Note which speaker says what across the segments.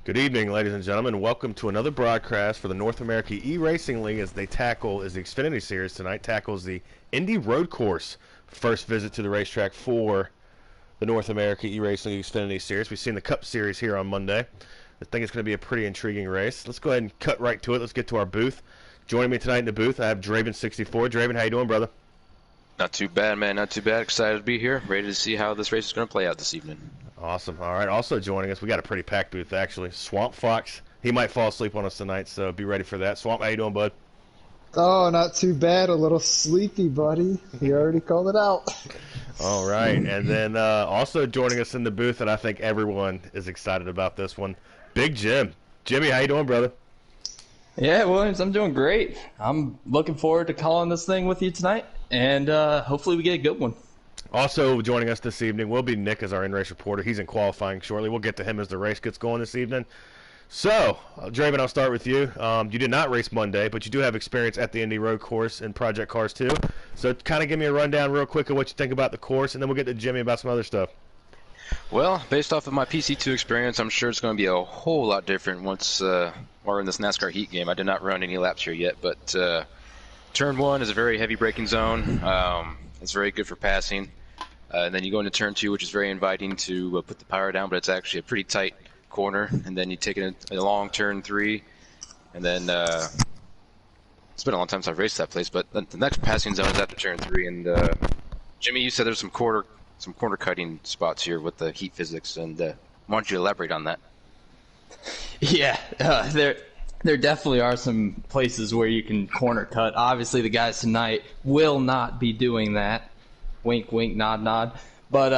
Speaker 1: Good evening, ladies and gentlemen. Welcome to another broadcast for the North America E-Racing League as the Xfinity Series tonight tackles the Indy Road Course. First visit to the racetrack for the North America E-Racing League Xfinity Series. We've seen the Cup Series here on Monday. I think it's going to be a pretty intriguing race. Let's go ahead and cut right to it. Let's get to our booth. Joining me tonight in the booth, I have Draven64. Draven, how you doing, brother?
Speaker 2: Not too bad, man. Not too bad. Excited to be here. Ready to see how this race is going to play out this evening.
Speaker 1: Awesome. All right. Also joining us, we got a pretty packed booth, actually. Swamp Fox. He might fall asleep on us tonight, so be ready for that. Swamp, how you doing, bud?
Speaker 3: Oh, not too bad. A little sleepy, buddy. You already called it out.
Speaker 1: All right. And then also joining us in the booth, and I think everyone is excited about this one, Big Jim. Jimmy, how you doing, brother?
Speaker 4: Yeah, Williams, I'm doing great. I'm looking forward to calling this thing with you tonight, and hopefully we get a good one.
Speaker 1: Also joining us this evening will be Nick as our in-race reporter. He's in qualifying shortly. We'll get to him as the race gets going this evening. So, Draven, I'll start with you. You did not race Monday, but you do have experience at the Indy Road Course and Project Cars 2. So kind of give me a rundown real quick of what you think about the course, and then we'll get to Jimmy about some other stuff.
Speaker 2: Well, based off of my PC2 experience, I'm sure it's going to be a whole lot different once we're in this NASCAR heat game. I did not run any laps here yet, but Turn 1 is a very heavy braking zone. It's very good for passing. And then you go into Turn 2, which is very inviting to put the power down, but it's actually a pretty tight corner. And then you take it a long Turn 3, and then it's been a long time since I've raced that place, but the next passing zone is after Turn 3. And Jimmy, you said there's some corner cutting spots here with the heat physics, and why don't you elaborate on that?
Speaker 4: Yeah, there definitely are some places where you can corner cut. Obviously, the guys tonight will not be doing that. Wink, wink, nod, nod. But,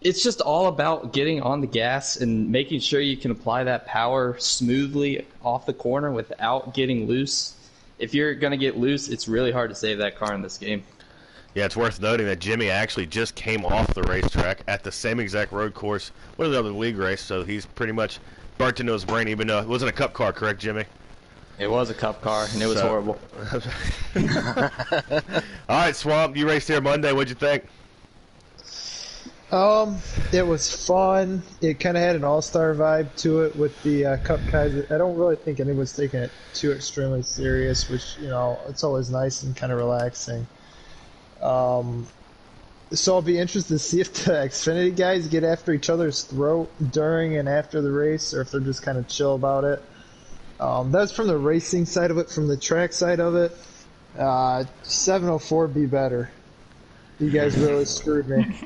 Speaker 4: it's just all about getting on the gas and making sure you can apply that power smoothly off the corner without getting loose. If you're going to get loose, it's really hard to save that car in this game.
Speaker 1: Yeah, it's worth noting that Jimmy actually just came off the racetrack at the same exact road course with the other league race, so he's pretty much burnt into his brain, even though it wasn't a cup car, correct, Jimmy?
Speaker 4: It was a cup car, and it was horrible.
Speaker 1: All right, Swamp, you raced here Monday. What'd you think?
Speaker 3: It was fun. It kind of had an all-star vibe to it with the Cup guys. I don't really think anyone's taking it too extremely serious, which, it's always nice and kind of relaxing. So I'll be interested to see if the Xfinity guys get after each other's throat during and after the race, or if they're just kind of chill about it. That's from the racing side of it. From the track side of it, 704 be better. You guys really screwed me.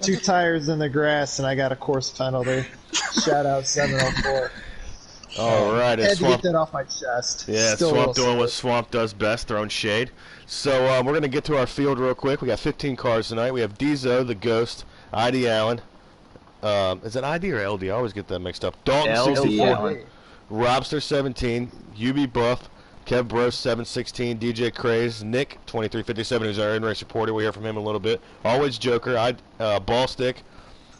Speaker 3: 2 tires in the grass, and I got a course penalty. Shout out 704.
Speaker 1: All right,
Speaker 3: I had to get that off my chest.
Speaker 1: Yeah,
Speaker 3: Still
Speaker 1: Swamp doing what Swamp does best, throwing shade. So we're going to get to our field real quick. We got 15 cars tonight. We have Dizo, the Ghost, ID Allen. Is it ID or LD? I always get that mixed up. Dalton, 64. Robster, 17. UB Buff. Kev Bros, 716. DJ Craze. Nick, 2357, who's our in-race reporter. We'll hear from him in a little bit. Always Joker. Ballstick.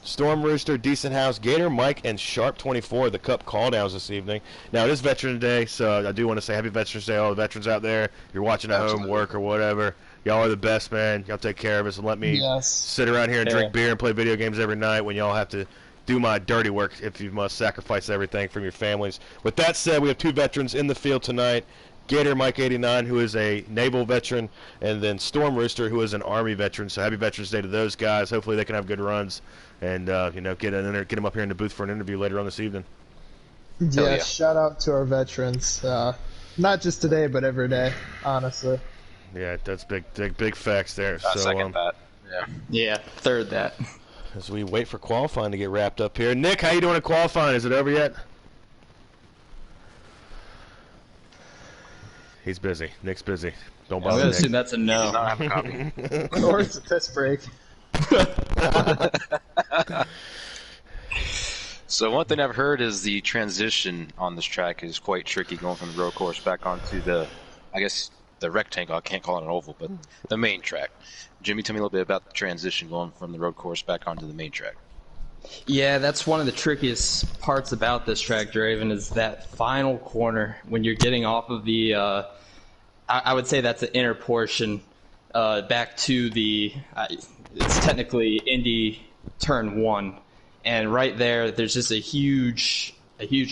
Speaker 1: Storm Rooster, Decent House, Gator, Mike, and Sharp 24, the Cup call-downs this evening. Now, it is Veterans Day, so I do want to say Happy Veterans Day, all the veterans out there. You're watching at home, work, or whatever. Y'all are the best, man. Y'all take care of us and let me sit around here and drink beer and play video games every night when y'all have to do my dirty work if you must sacrifice everything from your families. With that said, we have 2 veterans in the field tonight. Gator Mike 89, who is a naval veteran, and then Storm Rooster, who is an Army veteran. So happy Veterans Day to those guys. Hopefully they can have good runs and get them up here in the booth for an interview later on this evening.
Speaker 3: Yeah, shout out to our veterans. Not just today, but every day, honestly.
Speaker 1: Yeah, that's big facts there.
Speaker 2: I second that.
Speaker 4: Yeah, third that.
Speaker 1: As we wait for qualifying to get wrapped up here. Nick, how you doing at qualifying? Is it over yet? He's busy. Nick's busy. Don't bother
Speaker 4: I'm going
Speaker 1: Nick.
Speaker 4: to assume that's a no.
Speaker 2: He's not having coffee.
Speaker 3: Or it's a piss break.
Speaker 2: So one thing I've heard is the transition on this track is quite tricky, going from the road course back onto the rectangle. I can't call it an oval, but the main track. Jimmy, tell me a little bit about the transition going from the road course back onto the main track.
Speaker 4: Yeah, that's one of the trickiest parts about this track, Draven, is that final corner when you're getting off of the, I would say that's the inner portion, back to the, it's technically Indy Turn 1. and right there's just a huge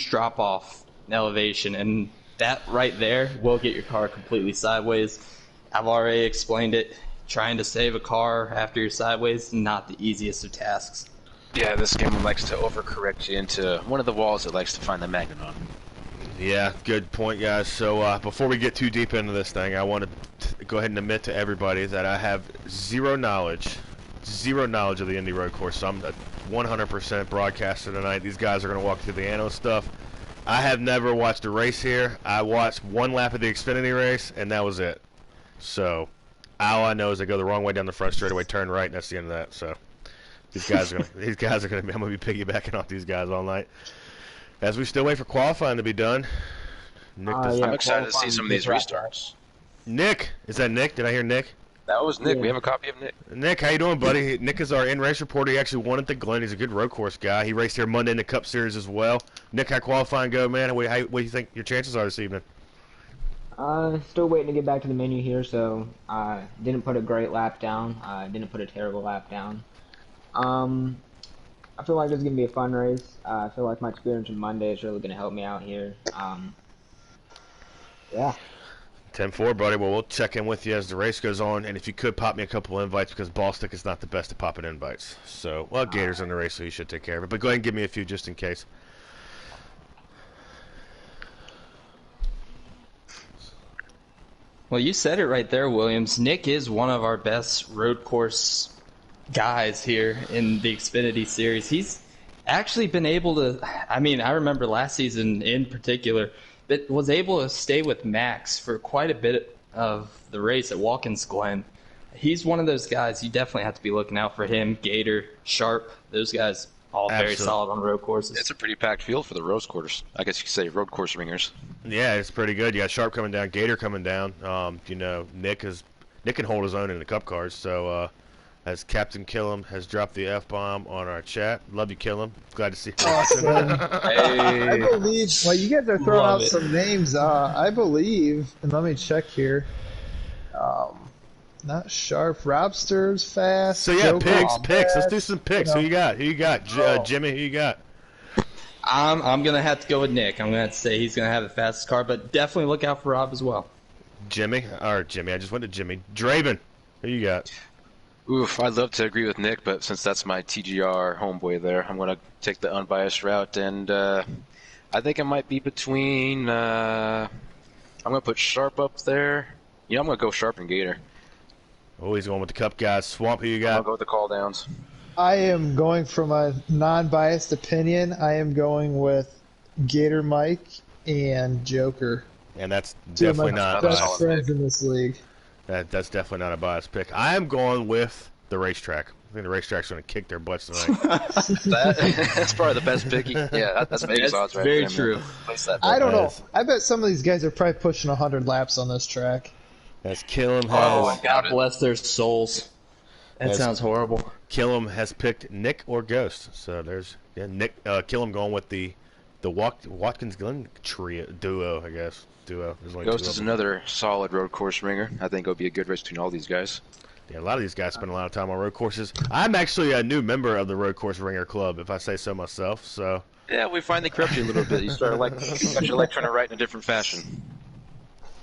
Speaker 4: drop off in elevation, and that right there will get your car completely sideways. I've already explained it. Trying to save a car after you're sideways, not the easiest of tasks.
Speaker 2: Yeah, this game likes to overcorrect you into one of the walls it likes to find the magnet on.
Speaker 1: Yeah, good point, guys. So before we get too deep into this thing, I want to go ahead and admit to everybody that I have zero knowledge of the Indy road course. So I'm a 100% broadcaster tonight. These guys are going to walk through the anno stuff. I have never watched a race here. I watched one lap of the Xfinity race, and that was it. So all I know is they go the wrong way down the front straightaway, turn right, and that's the end of that. So these guys are going to be. I'm going to be piggybacking off these guys all night. As we still wait for qualifying to be done. Nick,
Speaker 2: I'm excited to see some of these restarts.
Speaker 1: Nick, is that Nick? Did I hear Nick?
Speaker 2: That was Nick.
Speaker 3: Yeah.
Speaker 2: We have a copy of Nick.
Speaker 1: Nick, how you doing, buddy? Nick is our in-race reporter. He actually won at the Glen. He's a good road course guy. He raced here Monday in the Cup Series as well. Nick, how qualifying go, man? What do you think your chances are this evening?
Speaker 5: Still waiting to get back to the menu here, so didn't put a great lap down. Didn't put a terrible lap down. I feel like this is going to be a fun race. I feel like my experience on Monday is really going to help me out here. Yeah.
Speaker 1: 10-4, buddy. Well, we'll check in with you as the race goes on, and if you could pop me a couple of invites, because Ballstick is not the best at popping invites. So, well, Gator's in the race, so he should take care of it. But go ahead and give me a few just in case.
Speaker 4: Well, you said it right there, Williams. Nick is one of our best road course guys here in the Xfinity series. He's actually been able to, I remember last season in particular, that was able to stay with Max for quite a bit of the race at Watkins Glen. He's one of those guys you definitely have to be looking out for him. Gator, Sharp, those guys all very solid on road courses.
Speaker 2: It's a pretty packed field for the road course. I guess you could say road course ringers.
Speaker 1: Yeah, it's pretty good. You got Sharp coming down, Gator coming down. Nick can hold his own in the Cup cars, so as Captain Killam has dropped the F-bomb on our chat. Love you, Killam. Glad to see you.
Speaker 3: Awesome.
Speaker 2: Hey.
Speaker 3: I believe. Well, you guys are throwing
Speaker 4: Love
Speaker 3: out
Speaker 4: it.
Speaker 3: some names. I believe, and let me check here. Not Sharp. Robster's fast.
Speaker 1: So yeah,
Speaker 3: Joker's
Speaker 1: picks. Let's
Speaker 3: fast.
Speaker 1: do some picks. Who you got? Jimmy, who you got?
Speaker 4: I'm going to have to go with Nick. I'm going to have to say he's going to have the fastest car, but definitely look out for Rob as well.
Speaker 1: Jimmy. I just went to Jimmy. Draven, who you got?
Speaker 2: Oof, I'd love to agree with Nick, but since that's my TGR homeboy there, I'm going to take the unbiased route, and I think it might be between, I'm going to put Sharp up there. I'm going to go Sharp and Gator.
Speaker 1: Oh, he's going with the Cup guys. Swamp, who you
Speaker 2: I'm
Speaker 1: got?
Speaker 2: going to go with the call downs.
Speaker 3: I am going from a non-biased opinion. I am going with Gator Mike and Joker.
Speaker 1: And that's
Speaker 3: Two of my
Speaker 1: definitely not
Speaker 3: best
Speaker 1: biased.
Speaker 3: friends in this league.
Speaker 1: That's definitely not a biased pick. I am going with the racetrack. I think the racetrack's going to kick their butts tonight.
Speaker 2: That's probably the best pick. Yeah, that's Vegas odds right
Speaker 4: very
Speaker 2: there.
Speaker 4: true.
Speaker 2: Man. Place that
Speaker 3: I
Speaker 2: bet.
Speaker 3: don't know.
Speaker 1: Yes.
Speaker 3: I bet some of these guys are probably pushing 100 laps on this track.
Speaker 1: As Killam
Speaker 2: Oh,
Speaker 1: has,
Speaker 2: doubt
Speaker 4: God
Speaker 2: it.
Speaker 4: bless their souls. That
Speaker 1: Yes.
Speaker 4: sounds horrible.
Speaker 1: Killam has picked Nick or Ghost. So there's Nick. Killam going with the Watkins Glen duo, I guess. There's only
Speaker 2: Ghost
Speaker 1: two
Speaker 2: is
Speaker 1: of them.
Speaker 2: another solid road course ringer. I think it'll be a good race between all these guys.
Speaker 1: Yeah, a lot of these guys spend a lot of time on road courses. I'm actually a new member of the Road Course Ringer Club, if I say so myself. So
Speaker 2: Yeah, we finally corrupt you a little bit. You started got your leg trying to write in a different fashion.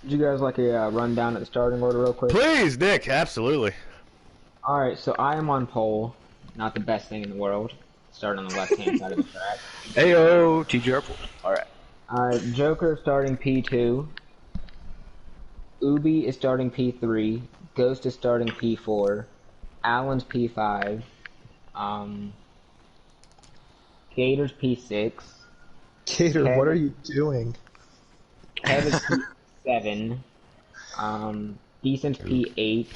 Speaker 5: Did you guys like a rundown at the starting order real quick?
Speaker 1: please, Nick, absolutely.
Speaker 5: All right, so I am on pole. Not the best thing in the world. Starting on the left-hand side of the track.
Speaker 2: Ayo, TGR. All right.
Speaker 5: Joker starting P2. Ubi is starting P3. Ghost is starting P4. Allen's P5. Gator's P6.
Speaker 3: Gator,
Speaker 5: Okay.
Speaker 3: what are you doing?
Speaker 5: Kevin's P7. Decent's P8.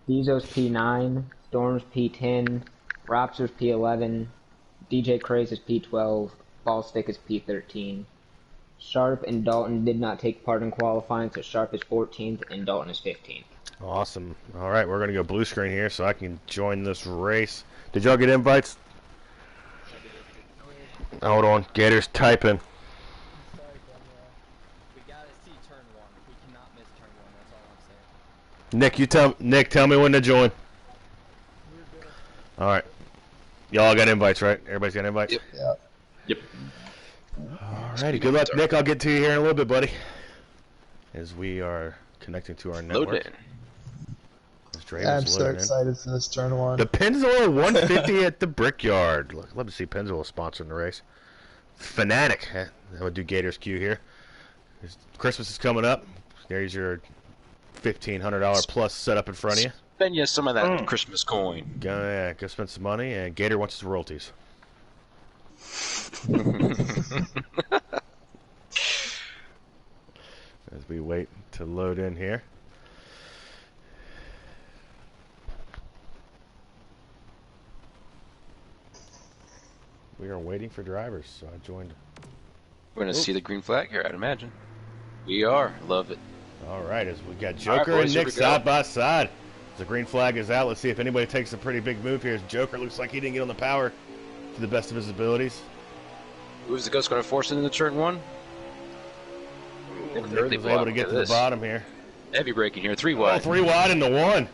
Speaker 5: Dizo's P9. Storm's P10. Raptor's P11. DJ Craze is P12. Ballstick is P13. Sharp and Dalton did not take part in qualifying, so Sharp is 14th and Dalton is 15th.
Speaker 1: Awesome. All right, we're going to go blue screen here so I can join this race. Did y'all get invites? Hold on. Gator's typing.
Speaker 4: We gotta see turn one. We cannot miss turn one. That's all I'm saying.
Speaker 1: Nick, tell me when to join. All right. Y'all got invites, right? Everybody's got invites?
Speaker 2: Yep.
Speaker 3: Yeah.
Speaker 4: Yep.
Speaker 1: Alrighty, good luck, Nick. I'll get to you here in a little bit, buddy. As we are connecting to our network.
Speaker 2: Load in.
Speaker 1: As Dre
Speaker 3: I'm
Speaker 1: was
Speaker 3: so
Speaker 1: loading in.
Speaker 3: excited for this turn one.
Speaker 1: The Pennzoil 150 at the Brickyard. Look, love to see Pennzoil sponsoring the race. Fanatic. That would do Gators Q here. Christmas is coming up. There's your $1,500 plus setup in front of you.
Speaker 2: Spend you some of that Christmas coin.
Speaker 1: Go spend some money, and Gator wants his royalties. As we wait to load in here. We are waiting for drivers, so I joined.
Speaker 2: We're going to see the green flag here, I'd imagine. We are. Love it.
Speaker 1: All right, as we got Joker
Speaker 2: boys,
Speaker 1: and
Speaker 2: here
Speaker 1: Nick
Speaker 2: we go.
Speaker 1: side by side. The green flag is out. Let's see if anybody takes a pretty big move here. As Joker looks like he didn't get on the power to the best of his abilities.
Speaker 2: Who's the ghost going to force it into turn one?
Speaker 1: Nick was able to get to the bottom here.
Speaker 2: Heavy braking here, 3
Speaker 1: Oh,
Speaker 2: wide.
Speaker 1: 3 wide into 1.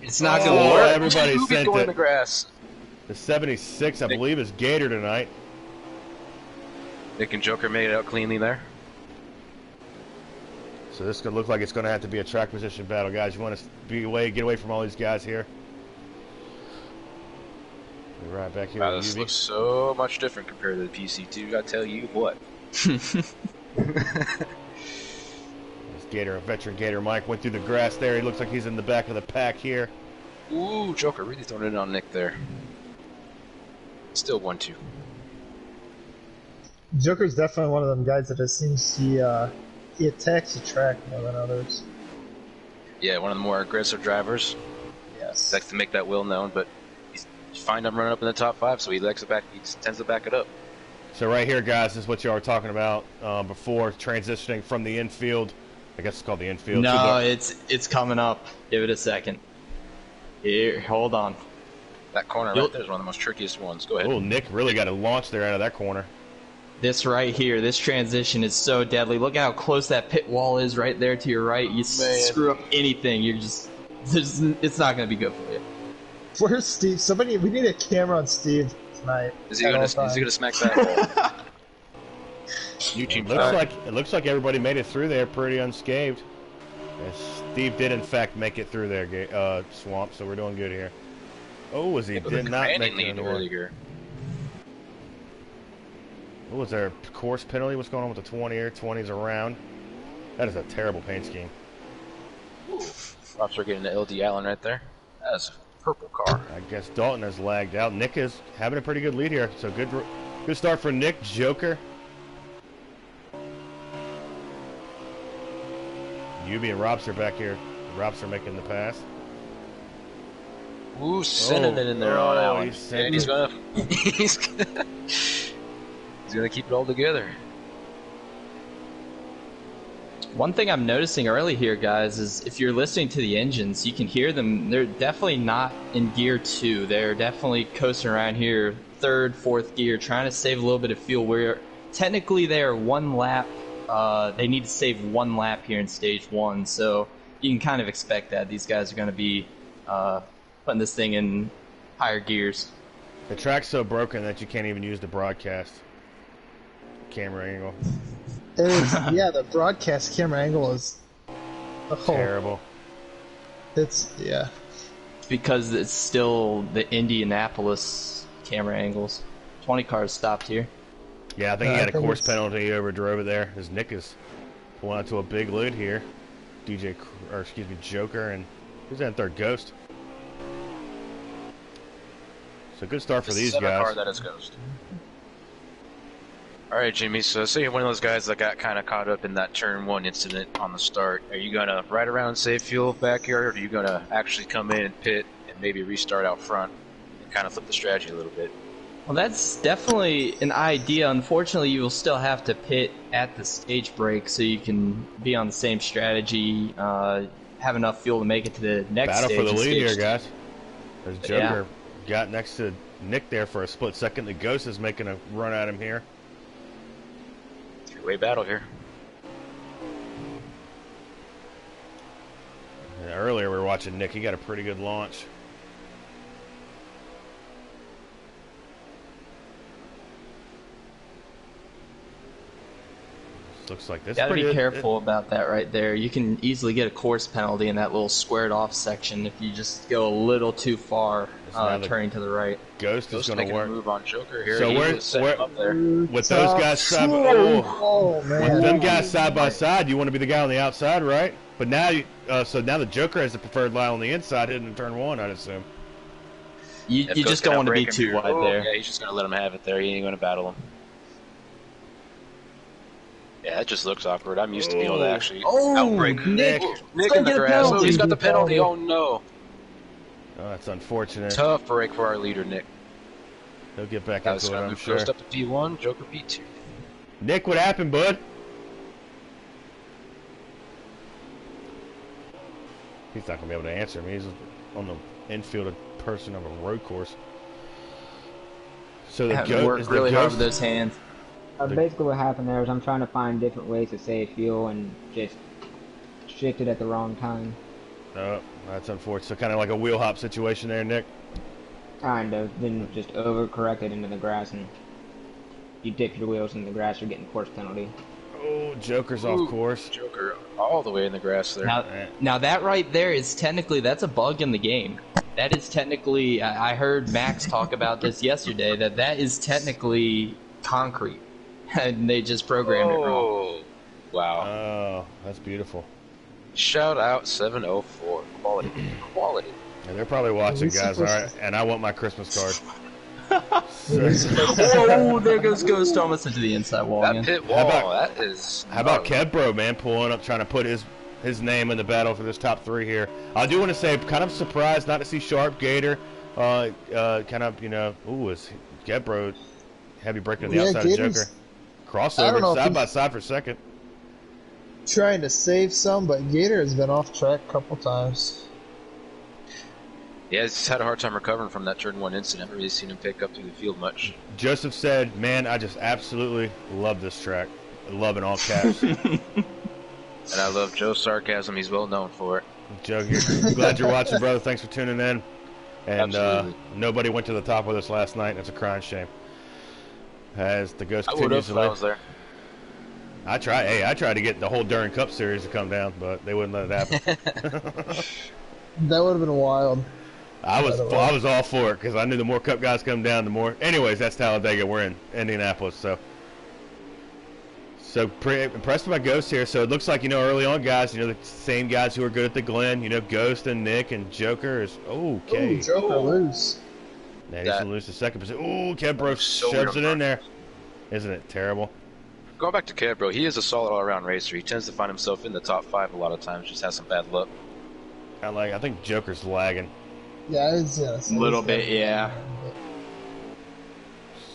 Speaker 4: It's not going to work.
Speaker 1: Everybody
Speaker 2: Who
Speaker 1: sent
Speaker 2: going in the
Speaker 1: it.
Speaker 2: grass?
Speaker 1: The 76, I believe, is Gator tonight.
Speaker 2: Nick and Joker made it out cleanly there.
Speaker 1: So this could look like it's going to have to be a track position battle, guys. You want to get away from all these guys here. We're right back here
Speaker 2: Wow,
Speaker 1: with
Speaker 2: this
Speaker 1: UV.
Speaker 2: looks so much different compared to the PC2. I tell you what.
Speaker 1: This Gator, a veteran Gator Mike, went through the grass there. He looks like he's in the back of the pack here.
Speaker 2: Ooh, Joker really throwing it on Nick there. Still 1-2.
Speaker 3: Joker's definitely one of them guys that it seems he attacks the track more than others.
Speaker 2: Yeah, one of the more aggressive drivers.
Speaker 3: Yes.
Speaker 2: Likes to make that will known, but you find him running up in the top 5, so he tends to back it up.
Speaker 1: So right here, guys, is what y'all were talking about before transitioning from the infield. I guess it's called the infield.
Speaker 4: No, it's coming up. Give it a second. Here, hold on.
Speaker 2: That corner right there is one of the most trickiest ones. Go ahead.
Speaker 1: Oh, Nick really got a launch there out of that corner.
Speaker 4: This right here, this transition is so deadly. Look at how close that pit wall is right there to your right. You screw up anything, it's not going to be good for you.
Speaker 3: Where's Steve? We need a camera on Steve tonight.
Speaker 2: Is he gonna smack that wall? YouTube
Speaker 1: It looks like everybody made it through there pretty unscathed. Yes, Steve did in fact make it through there, Swamp. So we're doing good here. Oh, he did not make it earlier. Oh, was there a course penalty? What's going on with the 20 here? 20's around. That is a terrible paint scheme.
Speaker 2: Props are getting the LD Allen right there. That's a purple car.
Speaker 1: I guess Dalton has lagged out. Nick is having a pretty good lead here. So good start for Nick. Joker. Yubi and Robs are back here. Robs are making the pass.
Speaker 2: Ooh, sending it in there on Allen. He's gonna keep it all together.
Speaker 4: One thing I'm noticing early here, guys, is if you're listening to the engines, you can hear them. They're definitely not in gear 2. They're definitely coasting around here, 3rd, 4th gear, trying to save a little bit of fuel. Where technically they are 1 lap. They need to save 1 lap here in stage 1, so you can kind of expect that these guys are going to be putting this thing in higher gears.
Speaker 1: The track's so broken that you can't even use the broadcast camera angle.
Speaker 3: It is, yeah, the broadcast camera angle is
Speaker 1: terrible.
Speaker 3: It's
Speaker 4: because it's still the Indianapolis camera angles. 20 cars stopped here.
Speaker 1: Yeah, I think he had a course penalty. He overdrove it there. As Nick is pulling out to a big lead here. Joker, and who's that in 3rd? Ghost. So good start for these guys.
Speaker 2: Car that is Ghost. All right, Jimmy. So say you're one of those guys that got kind of caught up in that turn 1 incident on the start. Are you gonna ride around and save fuel back here, or are you gonna actually come in and pit and maybe restart out front and kind of flip the strategy a little bit?
Speaker 4: Well, that's definitely an idea. Unfortunately, you will still have to pit at the stage break so you can be on the same strategy, have enough fuel to make it to the next
Speaker 1: Battle
Speaker 4: stage.
Speaker 1: for the lead here,
Speaker 4: two.
Speaker 1: guys. As Joker got next to Nick there for a split second. The Ghost is making a run at him here.
Speaker 2: Three-way battle here.
Speaker 1: Yeah, earlier we were watching Nick. He got a pretty good launch. Looks like this.
Speaker 4: Gotta be
Speaker 1: pretty,
Speaker 4: careful about that right there. You can easily get a course penalty in that little squared off section if you just go a little too far turning to the right.
Speaker 1: Ghost is going to
Speaker 2: making
Speaker 1: work.
Speaker 2: a move on Joker here.
Speaker 1: So
Speaker 2: He
Speaker 1: we're
Speaker 2: was setting him up there.
Speaker 1: with those guys side.
Speaker 3: Oh man!
Speaker 1: With them guys side by side, you want to be the guy on the outside, right? But now, so now the Joker has the preferred line on the inside, hitting in turn 1, I'd assume.
Speaker 4: You just don't want to be too wide there.
Speaker 2: Yeah, he's just going to let him have it there. He ain't going to battle him. Yeah, that just looks awkward. I'm used to being able to actually outbreak.
Speaker 4: Nick
Speaker 2: In the grass. Oh, he's got the penalty. Oh, no.
Speaker 1: Oh, that's unfortunate.
Speaker 2: Tough break for our leader, Nick.
Speaker 1: He'll get back
Speaker 2: That was
Speaker 1: into it,
Speaker 2: going to
Speaker 1: I'm
Speaker 2: move
Speaker 1: sure.
Speaker 2: Ghost up to P1, Joker P2.
Speaker 1: Nick, what happened, bud? He's not going to be able to answer me. He's on the infield person of a road course. So the
Speaker 4: Have to work really hard with those hands.
Speaker 5: Basically what happened there is I'm trying to find different ways to save fuel and just shifted at the wrong time.
Speaker 1: Oh, that's unfortunate. So kind of like a wheel hop situation there, Nick.
Speaker 5: Kind of. Then just overcorrected into the grass and you dip your wheels in the grass, you're getting course penalty.
Speaker 1: Oh, Joker's off course.
Speaker 2: Joker all the way in the grass there.
Speaker 4: Now that right there is technically, that's a bug in the game. That is technically, I heard Max talk about this yesterday, that is technically concrete. And they just programmed it wrong.
Speaker 2: Wow.
Speaker 1: Oh, that's beautiful.
Speaker 2: Shout out 704. Quality. Quality.
Speaker 1: And they're probably watching, guys. All right, and I want my Christmas card.
Speaker 4: Oh, there goes Ghost almost into the inside wall
Speaker 2: That
Speaker 4: again.
Speaker 2: pit wall, that is...
Speaker 1: How about Kevbro, man, pulling up, trying to put his name in the battle for this top 3 here. I do want to say, kind of surprised not to see Sharp Gator, kind of, you know, is Kevbro heavy breaking on the outside
Speaker 3: Gator's,
Speaker 1: of Joker. Crossover, side by side for second.
Speaker 3: Trying to save some, but Gator has been off track a couple times.
Speaker 2: Yeah, he's had a hard time recovering from that turn 1 incident. I haven't really seen him pick up through the field much.
Speaker 1: Joseph said, man, I just absolutely love this track. I love in all caps.
Speaker 2: And I love Joe's sarcasm. He's well known for it.
Speaker 1: Joe, glad you're watching, brother. Thanks for tuning in. And
Speaker 2: Absolutely.
Speaker 1: nobody went to the top with us last night. It's a crying shame. As the Ghost
Speaker 2: I would
Speaker 1: continues
Speaker 2: have
Speaker 1: to
Speaker 2: if I
Speaker 1: live.
Speaker 2: was there.
Speaker 1: I tried to get the whole Duran Cup series to come down, but they wouldn't let it happen.
Speaker 3: That would have been wild.
Speaker 1: I was all for it because I knew the more Cup guys come down, the more. Anyways, that's Talladega. We're in Indianapolis, so pretty impressed with my Ghost here. So it looks like, you know, early on, guys, you know, the same guys who are good at the Glen, you know, Ghost and Nick and Joker is okay.
Speaker 3: Ooh, Joker loose.
Speaker 1: Now he's gonna lose the second position. Ooh, Kevbro shoves it in there. Isn't it terrible?
Speaker 2: Going back to Kevbro, he is a solid all-around racer. He tends to find himself in the top 5 a lot of times. Just has some bad luck.
Speaker 1: I think Joker's lagging.
Speaker 3: Yeah,
Speaker 4: A little bit, yeah.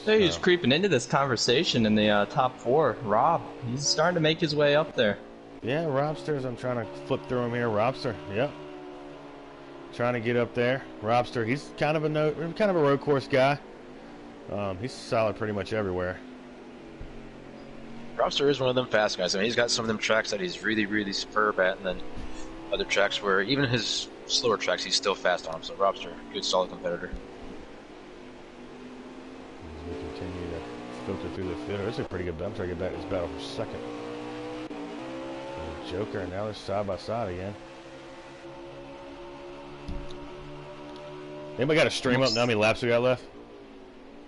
Speaker 4: So he's creeping into this conversation in the top 4. Rob, he's starting to make his way up there.
Speaker 1: Yeah, Robsters. I'm trying to flip through him here. Robster, yep. Trying to get up there. Robster, he's kind of a road course guy. He's solid pretty much everywhere.
Speaker 2: Robster is one of them fast guys. I mean, he's got some of them tracks that he's really, really superb at, and then other tracks where even his slower tracks, he's still fast on them. So Robster, good, solid competitor.
Speaker 1: As we continue to filter through the field, this is a pretty good. I'm trying to get back to this battle for second. And Joker, and now they're side by side again. Anybody got a stream up? Now how many laps we got left?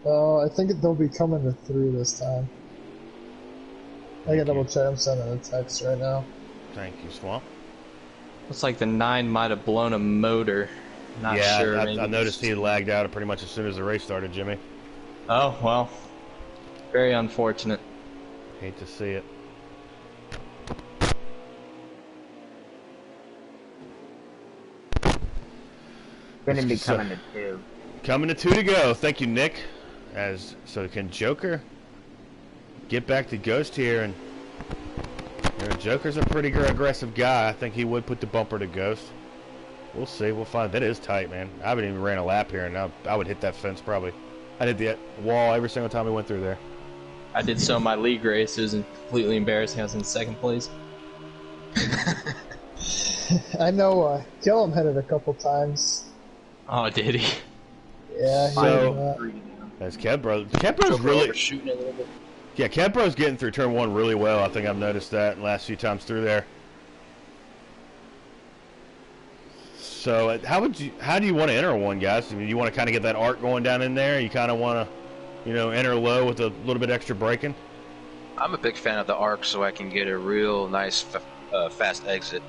Speaker 3: I think they'll be coming to 3 this time. I can double check. I'm sending a text right now.
Speaker 1: Thank you, Swamp.
Speaker 4: Looks like the 9 might have blown a motor. Not sure.
Speaker 1: I noticed he had lagged out pretty much as soon as the race started, Jimmy.
Speaker 4: Oh, well. Very unfortunate.
Speaker 1: Hate to see it.
Speaker 5: Gonna be coming to 2.
Speaker 1: Coming to 2 to go. Thank you, Nick. So can Joker get back to Ghost here? And you know, Joker's a pretty aggressive guy. I think he would put the bumper to Ghost. We'll see. We'll find. That is tight, man. I haven't even ran a lap here, and I would hit that fence probably. I'd hit the wall every single time we went through there.
Speaker 4: I did so in my league race. It was completely embarrassing. I was in 2nd place.
Speaker 3: I know Gillum hit it a couple times.
Speaker 4: Oh, did he?
Speaker 3: Yeah,
Speaker 1: So, that's Kevbro. Kevbro's really
Speaker 2: shooting a little bit.
Speaker 1: Yeah, Kempro's getting through turn 1 really well. I think I've noticed that the last few times through there. So how do you want to enter one, guys? I mean, you want to kind of get that arc going down in there? You kind of want to, enter low with a little bit extra braking?
Speaker 2: I'm a big fan of the arc, so I can get a real nice fast exit.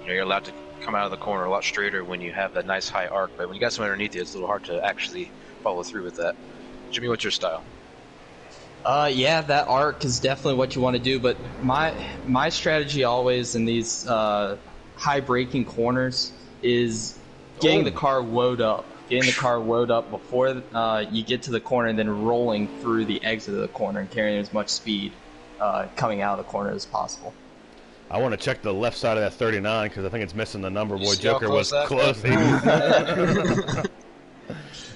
Speaker 2: You're allowed to come out of the corner a lot straighter when you have that nice high arc, but when you got someone underneath you, it's a little hard to actually follow through with that. Jimmy, what's your style?
Speaker 4: Yeah, that arc is definitely what you want to do, but my strategy always in these high braking corners is getting the car woed up. Getting the car woed up before you get to the corner, and then rolling through the exit of the corner and carrying as much speed coming out of the corner as possible.
Speaker 1: I want to check the left side of that 39 because I think it's missing the number. Boy, Joker was
Speaker 2: close.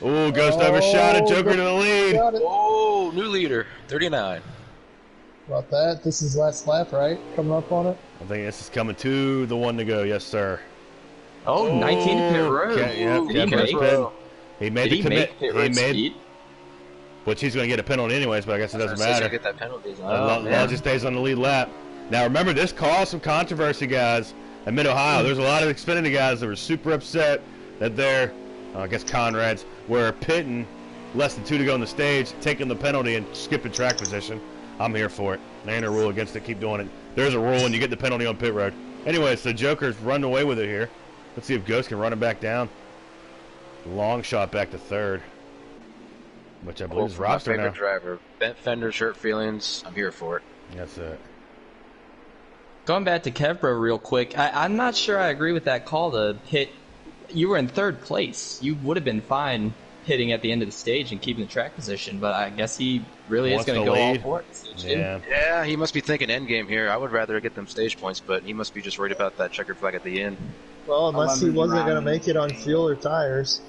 Speaker 1: Ooh, Ghost overshot it. Joker to the lead.
Speaker 2: Oh, new leader, 39.
Speaker 3: About that. This is last lap, right? Coming up on it.
Speaker 1: I think this is coming to the one to go. Yes, sir.
Speaker 4: Oh, 19 pit road.
Speaker 1: He made
Speaker 4: the commit. He made,
Speaker 1: which he's going to get a penalty anyways, but I guess it doesn't matter.
Speaker 2: Get that penalty.
Speaker 1: He stays on the lead lap. Now remember, this caused some controversy, guys, at Mid-Ohio. There's a lot of Xfinity guys that were super upset that their, I guess Conrads, were pitting less than 2 to go on the stage, taking the penalty and skipping track position. I'm here for it. There ain't a rule against it. Keep doing it. There's a rule, and you get the penalty on pit road. Anyway, so Joker's running away with it here. Let's see if Ghost can run it back down. Long shot back to third, which I believe is roster now.
Speaker 2: My favorite driver. Bent fenders, hurt feelings. I'm here for it.
Speaker 1: That's it.
Speaker 4: Going back to Kevbro real quick, I'm not sure I agree with that call to hit. You were in third place. You would have been fine hitting at the end of the stage and keeping the track position, but I guess he really is going to go all for it.
Speaker 2: Yeah, he must be thinking end game here. I would rather get them stage points, but he must be just worried about that checkered flag at the end.
Speaker 3: Well, unless he wasn't going to make it on fuel or tires.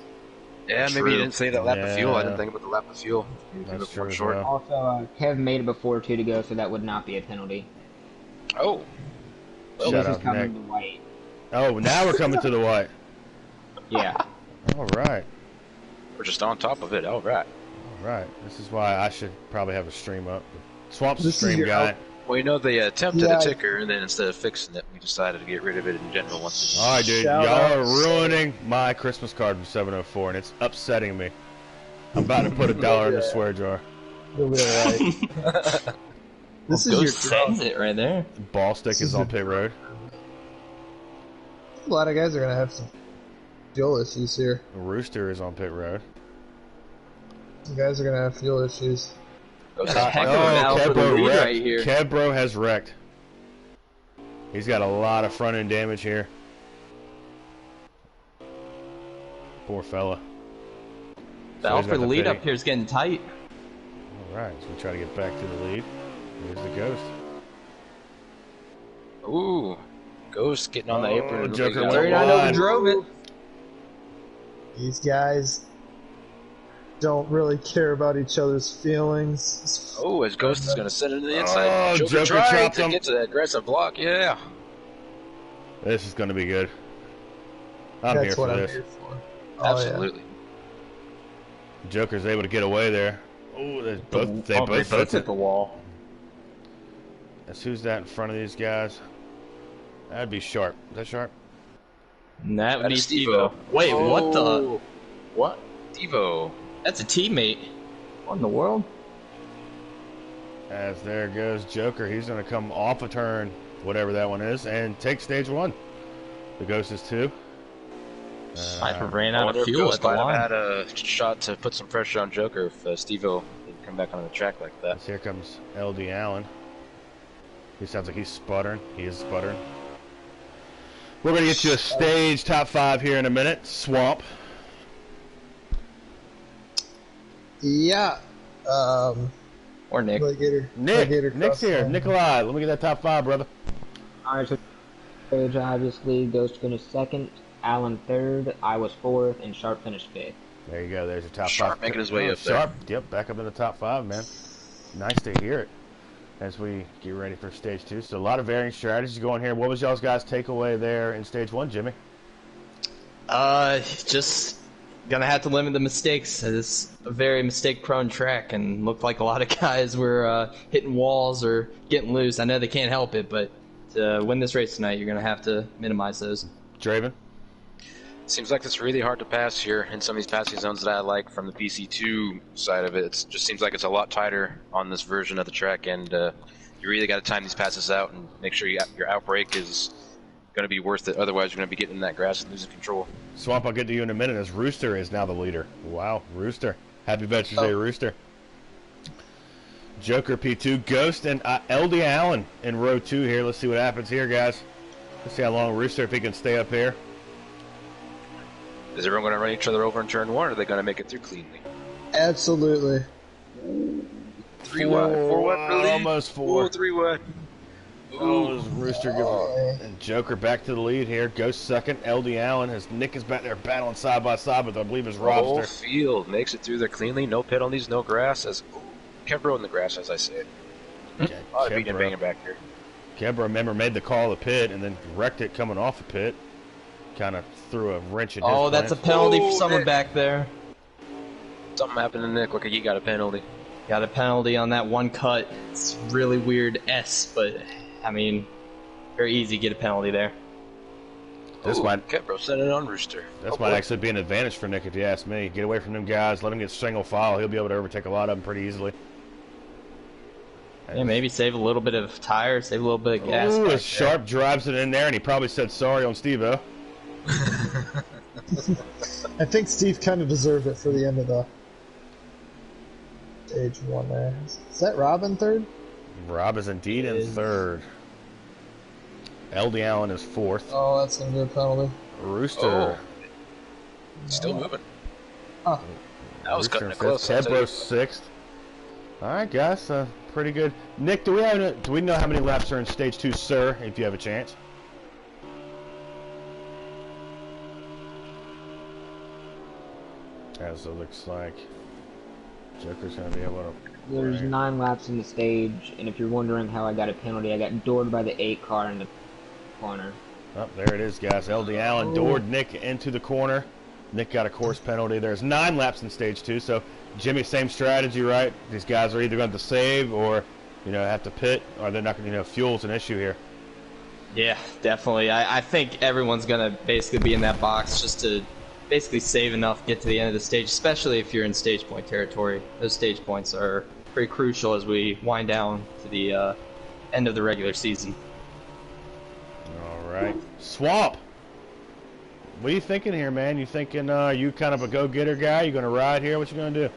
Speaker 2: Yeah, maybe he didn't say that lap of fuel. I didn't think about the lap of fuel.
Speaker 1: That's true.
Speaker 2: Short.
Speaker 1: Well.
Speaker 5: Also, Kev made it before 2 to go, so that would not be a penalty.
Speaker 2: Oh.
Speaker 5: Well, this is coming to white.
Speaker 1: Oh, now we're coming to the white.
Speaker 5: Yeah.
Speaker 1: All right.
Speaker 2: We're just on top of it. All right.
Speaker 1: All right. This is why I should probably have a stream up. Swamp's the stream guy.
Speaker 2: Well, they attempted a ticker, and then instead of fixing it, we decided to get rid of it in general once again.
Speaker 1: All right, dude. Y'all are ruining my Christmas card from 704, and it's upsetting me. I'm about to put $1 in the swear jar.
Speaker 3: You'll be all right. This is your
Speaker 4: sends it right there.
Speaker 1: Ball stick is on pit road.
Speaker 3: A lot of guys are going to have some fuel issues here.
Speaker 1: Rooster is on pit road.
Speaker 3: Some guys are going to have fuel issues.
Speaker 1: Kebro wrecked.
Speaker 4: Right here.
Speaker 1: Kebro has wrecked. He's got a lot of front end damage here. Poor fella.
Speaker 4: The for the lead up here is getting tight.
Speaker 1: All right, so we try to get back to the lead. Here's the Ghost.
Speaker 2: Ooh, Ghost getting on the apron.
Speaker 1: Joker
Speaker 4: drove it.
Speaker 3: These guys don't really care about each other's feelings.
Speaker 2: Oh, as Ghost is going to send it to the inside. Joker tried to get to that aggressive block. Yeah.
Speaker 1: This is going to be good. I'm here for this.
Speaker 2: Absolutely.
Speaker 1: Joker's able to get away there. Oh, they both
Speaker 4: hit the wall.
Speaker 1: That's who's that in front of these guys? That'd be Sharp. Is that Sharp?
Speaker 4: That would be Stevo. Wait, what the?
Speaker 2: What? Stevo.
Speaker 4: That's a teammate. What in the world?
Speaker 1: As there goes Joker. He's going to come off a turn, whatever that one is, and take stage 1. The Ghost is 2.
Speaker 4: I ran out of fuel at the line.
Speaker 2: Had a shot to put some pressure on Joker if Stevo didn't come back onto the track like that.
Speaker 1: Here comes LD Allen. He sounds like he's sputtering. He is sputtering. We're going to get you a stage top 5 here in a minute. Swamp.
Speaker 3: Yeah.
Speaker 4: Or Nick.
Speaker 1: Nick's here. Nikolai, let me get that top 5, brother.
Speaker 5: Alright, so stage obviously Ghost finished 2nd, Allen 3rd, I was 4th, and Sharp finished 5th.
Speaker 1: There you go. There's your top 5.
Speaker 2: Sharp making his way up there.
Speaker 1: Sharp, yep, back up in the top 5, man. Nice to hear it as we get ready for stage 2. So a lot of varying strategies going here. What was y'all's guys' takeaway there in stage 1, Jimmy?
Speaker 4: Just gonna have to limit the mistakes. It's a very mistake-prone track, and looked like a lot of guys were hitting walls or getting loose. I know they can't help it, but to win this race tonight, you're gonna have to minimize those.
Speaker 1: Draven?
Speaker 2: Seems like it's really hard to pass here in some of these passing zones that I like from the PC2 side of it. It just seems like it's a lot tighter on this version of the track, and you really got to time these passes out and make sure your outbreak is going to be worth it. Otherwise, you're going to be getting in that grass and losing control.
Speaker 1: Swamp, I'll get to you in a minute, as Rooster is now the leader. Wow, Rooster. Happy Veterans Day, Rooster. Joker P2, Ghost, and LD Allen in row 2 here. Let's see what happens here, guys. Let's see how long Rooster, if he can stay up here.
Speaker 2: Is everyone going to run each other over in turn 1, or are they going to make it through cleanly?
Speaker 3: Absolutely.
Speaker 2: 3 wide, 4 wide for the lead.
Speaker 1: Almost 4.
Speaker 2: 3 wide.
Speaker 1: Oh, Rooster and Joker back to the lead here. Ghost second. LD Allen, as Nick is back there battling side by side with, I believe, is
Speaker 2: The whole
Speaker 1: Robster.
Speaker 2: field makes it through there cleanly. No penalties, no grass. Kebro in the grass, as I said.
Speaker 1: Okay,
Speaker 2: A lot of beating and banging back here.
Speaker 1: Kebra, remember, made the call of the pit and then wrecked it coming off the pit. Kind of threw a wrench in his
Speaker 4: Oh, that's a
Speaker 1: plans.
Speaker 4: penalty for
Speaker 2: Oh,
Speaker 4: someone
Speaker 2: Nick.
Speaker 4: back there.
Speaker 2: Something happened to Nick. Look, he got a penalty.
Speaker 4: Got a penalty on that one cut. It's really weird S, but I mean, very easy to get a penalty there.
Speaker 1: This might
Speaker 2: Kebro set it on Rooster.
Speaker 1: This might actually be an advantage for Nick, if you ask me. Get away from them guys, let him get single file. He'll be able to overtake a lot of them pretty easily.
Speaker 4: Yeah, maybe save a little bit of tire, save a little bit of gas.
Speaker 1: Ooh,
Speaker 4: back
Speaker 1: as Sharp drives it in there, and he probably said sorry on Steve-O.
Speaker 3: I think Steve kind of deserved it for the end of the stage 1 there. Is that Rob in third?
Speaker 1: Rob is indeed in third. LD Allen is fourth.
Speaker 3: Oh, that's going to be a penalty.
Speaker 1: Rooster.
Speaker 2: Still moving.
Speaker 3: Huh.
Speaker 2: That was
Speaker 1: Rooster
Speaker 2: cutting
Speaker 1: in
Speaker 2: it close.
Speaker 1: fifth.
Speaker 2: I'll tell you.
Speaker 1: Kebro sixth. All right, guys, pretty good. Nick, do we know how many laps are in stage 2, sir? If you have a chance. As it looks like Joker's gonna be able to.
Speaker 5: There's 9 laps in the stage, and if you're wondering how I got a penalty, I got doored by the 8 car in the corner.
Speaker 1: Oh, there it is, guys. LD Allen doored Nick into the corner. Nick got a course penalty. There's 9 laps in stage 2, so Jimmy, same strategy, right? These guys are either going to save or, have to pit, or they're not going to, fuel's an issue here.
Speaker 4: Yeah, definitely. I think everyone's going to basically be in that box just to basically save enough, get to the end of the stage, especially if you're in stage point territory. Those stage points are pretty crucial as we wind down to the end of the regular season.
Speaker 1: All right. Swamp! What are you thinking here, man? You thinking you kind of a go-getter guy? You going to ride here? What you going to do?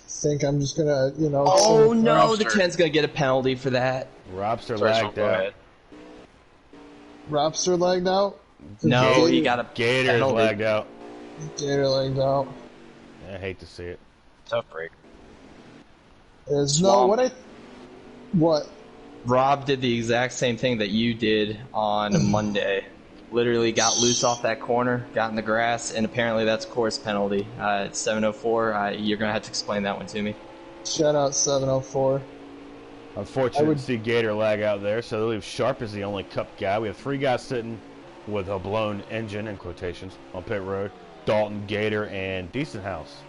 Speaker 3: Think I'm just gonna,
Speaker 4: Oh no, the
Speaker 2: Robster.
Speaker 4: 10's going to get a penalty for that.
Speaker 1: Robster
Speaker 2: Sorry,
Speaker 1: lagged
Speaker 2: go
Speaker 1: out.
Speaker 2: ahead.
Speaker 3: Robster lagged out.
Speaker 4: No,
Speaker 3: Gator,
Speaker 4: you got a
Speaker 1: Gator is
Speaker 4: penalty.
Speaker 1: lagged out.
Speaker 3: Gator lagged out.
Speaker 1: I hate to see it.
Speaker 2: Tough break.
Speaker 3: There's
Speaker 4: Swamp.
Speaker 3: what?
Speaker 4: Rob did the exact same thing that you did on Monday. Literally got loose off that corner, got in the grass, and apparently that's a course penalty. It's 704. You're going to have to explain that one to me.
Speaker 3: Shout out 704.
Speaker 1: Unfortunate to see Gator lag out there, so they leave Sharp as the only cup guy. We have 3 guys sitting with a blown engine, in quotations, on pit road. Dalton, Gator, and Decent House.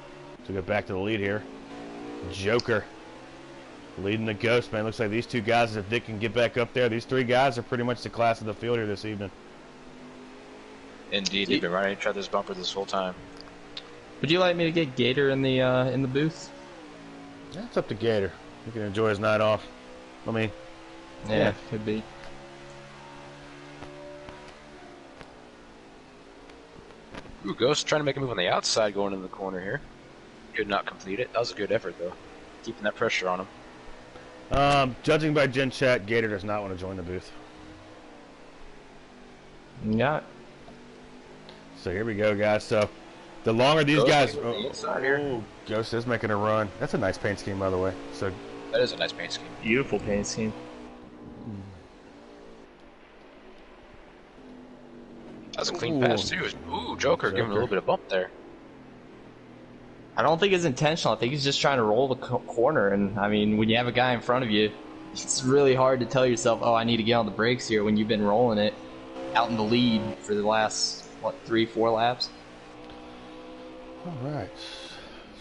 Speaker 1: So get back to the lead here. Joker leading the Ghost, man. Looks like these 2 guys, if they can get back up there, these 3 guys are pretty much the class of the field here this evening.
Speaker 2: Indeed, they've been riding each other's bumper this whole time.
Speaker 4: Would you like me to get Gator in the booth?
Speaker 1: Yeah, it's up to Gator. He can enjoy his night off. I mean,
Speaker 4: Yeah, could be.
Speaker 2: Ooh, Ghost trying to make a move on the outside going in the corner here. Could not complete it. That was a good effort, though. Keeping that pressure on him.
Speaker 1: judging by Gen Chat, Gator does not want to join the booth.
Speaker 4: Yeah.
Speaker 1: So here we go, guys. So the longer these
Speaker 2: Ghost
Speaker 1: guys...
Speaker 2: on the inside here.
Speaker 1: Oh, Ghost is making a run. That's a nice paint scheme, by the way. So
Speaker 2: That is a nice paint scheme.
Speaker 4: Beautiful paint scheme.
Speaker 2: That's a clean
Speaker 1: Ooh.
Speaker 2: pass, too. Ooh, Joker giving a little bit of bump there.
Speaker 4: I don't think it's intentional. I think he's just trying to roll the corner. And, I mean, when you have a guy in front of you, it's really hard to tell yourself, oh, I need to get on the brakes here when you've been rolling it out in the lead for the last what, 3-4 laps.
Speaker 1: All right.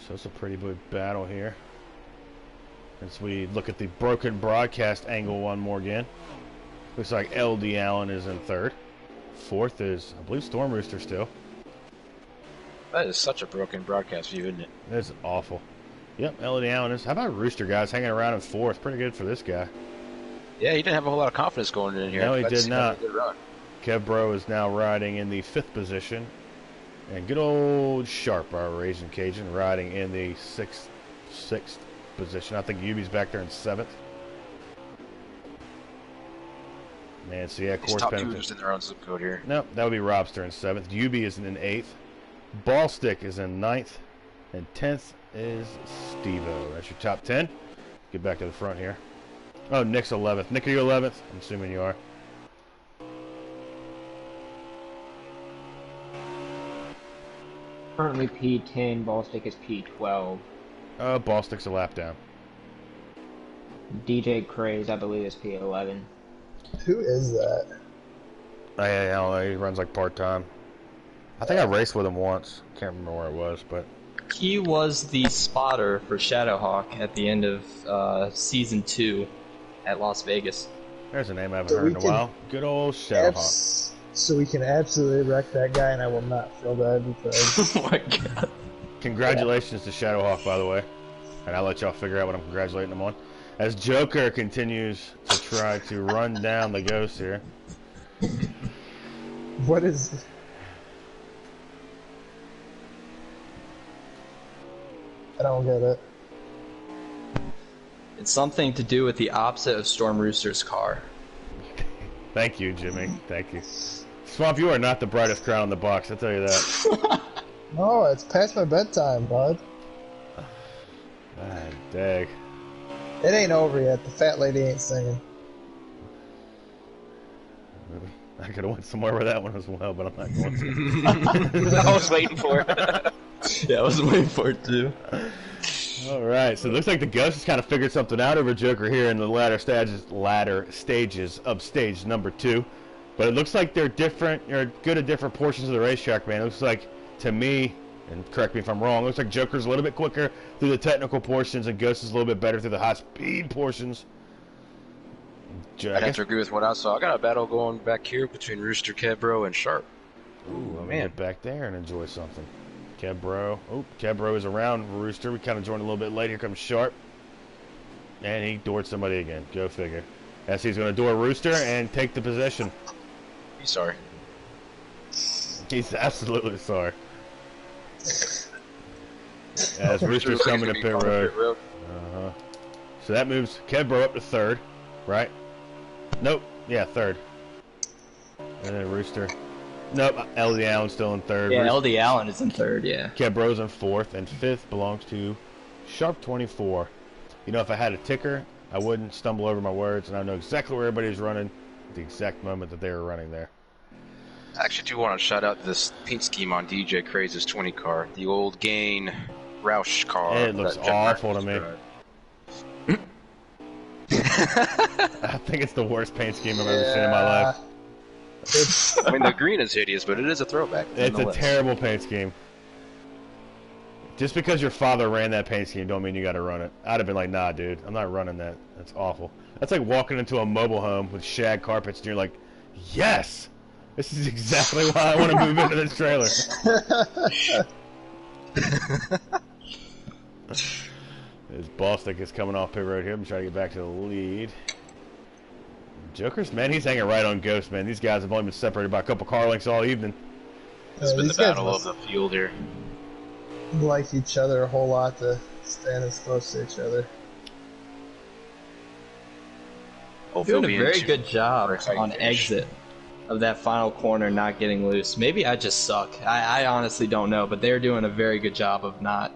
Speaker 1: So it's a pretty big battle here. As we look at the broken broadcast angle one more again. Looks like LD Allen is in third. Fourth is, I believe, Storm Rooster still.
Speaker 2: That is such a broken broadcast view, isn't it?
Speaker 1: That's awful. Yep, LD Allen is. How about Rooster, guys? Hanging around in fourth. Pretty good for this guy.
Speaker 2: Yeah, he didn't have a whole lot of confidence going in here.
Speaker 1: No, he
Speaker 2: Glad to
Speaker 1: did
Speaker 2: see
Speaker 1: not.
Speaker 2: him have a good run.
Speaker 1: Kev Bro is now riding in the fifth position. And good old Sharp, our Raging Cajun, riding in the sixth position. I think Yubi's back there in seventh. Man, so yeah,
Speaker 2: These
Speaker 1: course
Speaker 2: top two
Speaker 1: penalty.
Speaker 2: are just in their own zip code here.
Speaker 1: No, that would be Robster in seventh. Yubi is in eighth. Ballstick is in ninth. And 10th is Steve-O. That's your top 10. Get back to the front here. Oh, Nick's 11th. Nick, are you 11th? I'm assuming you are.
Speaker 5: Currently P10, Ballstick is P12.
Speaker 1: Ballstick's a lap down.
Speaker 5: DJ Craze, I believe, is P11.
Speaker 3: Who is that?
Speaker 1: I don't know. He runs like part-time. I think I raced with him once. Can't remember where it was, but...
Speaker 4: He was the spotter for Shadowhawk at the end of Season 2 at Las Vegas.
Speaker 1: There's a name I haven't
Speaker 3: So
Speaker 1: heard
Speaker 3: we
Speaker 1: in a
Speaker 3: can
Speaker 1: while. Good old Shadowhawk.
Speaker 3: So we can absolutely wreck that guy, and I will not feel bad because
Speaker 4: Oh my god.
Speaker 1: Congratulations to Shadowhawk, by the way. And I'll let y'all figure out what I'm congratulating him on. As Joker continues to try to run down the Ghost here.
Speaker 3: what is? I don't get it.
Speaker 4: It's something to do with the opposite of Storm Rooster's car.
Speaker 1: Thank you, Jimmy. Thank you. Swamp, you are not the brightest crown in the box, I'll tell you that.
Speaker 3: No, it's past my bedtime, bud.
Speaker 1: Ah, dag.
Speaker 3: It ain't over yet. The fat lady ain't singing.
Speaker 1: I could have went somewhere with that one as well, but I'm not going to.
Speaker 2: I was waiting for it.
Speaker 4: Yeah, I was waiting for it too.
Speaker 1: Alright, so it looks like the Ghost has kind of figured something out over Joker here in the latter stages of stage number 2. But it looks like they're different, they're good at different portions of the racetrack, man. It looks like, to me, and correct me if I'm wrong, it looks like Joker's a little bit quicker through the technical portions and Ghost is a little bit better through the high speed portions.
Speaker 2: I'd have to agree with what I saw. I got a battle going back here between Rooster, Kebro, and Sharp.
Speaker 1: Ooh, let me
Speaker 2: man.
Speaker 1: get back there and enjoy something. Kebro. Oh, Kebro is around Rooster. We kind of joined a little bit late. Here comes Sharp. And he doored somebody again. Go figure. As he's going to door Rooster and take the position.
Speaker 2: He's sorry.
Speaker 1: He's absolutely sorry. As Rooster's coming to pit road. Uh-huh. So that moves Kebro up to third, right? Nope. Yeah, third. And then Rooster. Nope. LD Allen's still in third.
Speaker 4: Yeah,
Speaker 1: Rooster-
Speaker 4: LD Allen is in third, yeah.
Speaker 1: Kebro's in fourth, and fifth belongs to Sharp 24. You know, if I had a ticker, I wouldn't stumble over my words, and I know exactly where everybody's running at the exact moment that they were running there.
Speaker 2: I actually do want to shout out this paint scheme on DJ Craze's 20 car. The old Gain Roush car.
Speaker 1: It looks
Speaker 2: that Jeff
Speaker 1: awful to
Speaker 2: Martin
Speaker 1: me.
Speaker 2: used
Speaker 1: I think it's the worst paint scheme I've ever seen in my life.
Speaker 3: It's
Speaker 2: to drive. I mean, the green is hideous, but it is a throwback.
Speaker 1: It's a
Speaker 2: nonetheless.
Speaker 1: terrible paint scheme. Just because your father ran that paint scheme don't mean you got to run it. I'd have been like, nah, dude, I'm not running that. That's awful. That's like walking into a mobile home with shag carpets and you're like, yes! This is exactly why I want to move into this trailer. His ball stick is coming off pit road here. I'm trying to get back to the lead. Joker's, man, he's hanging right on Ghost, man. These guys have only been separated by a couple car lengths all evening.
Speaker 2: It's been the
Speaker 3: these guys
Speaker 2: battle of
Speaker 3: must
Speaker 2: the field here.
Speaker 3: like each other a whole lot to stand this close to each other.
Speaker 2: Hopefully
Speaker 4: Doing a
Speaker 2: we'll be
Speaker 4: very
Speaker 2: in
Speaker 4: good job
Speaker 2: very tight
Speaker 4: on
Speaker 2: finish.
Speaker 4: exit of that final corner not getting loose. Maybe I just suck. I honestly don't know, but they're doing a very good job of not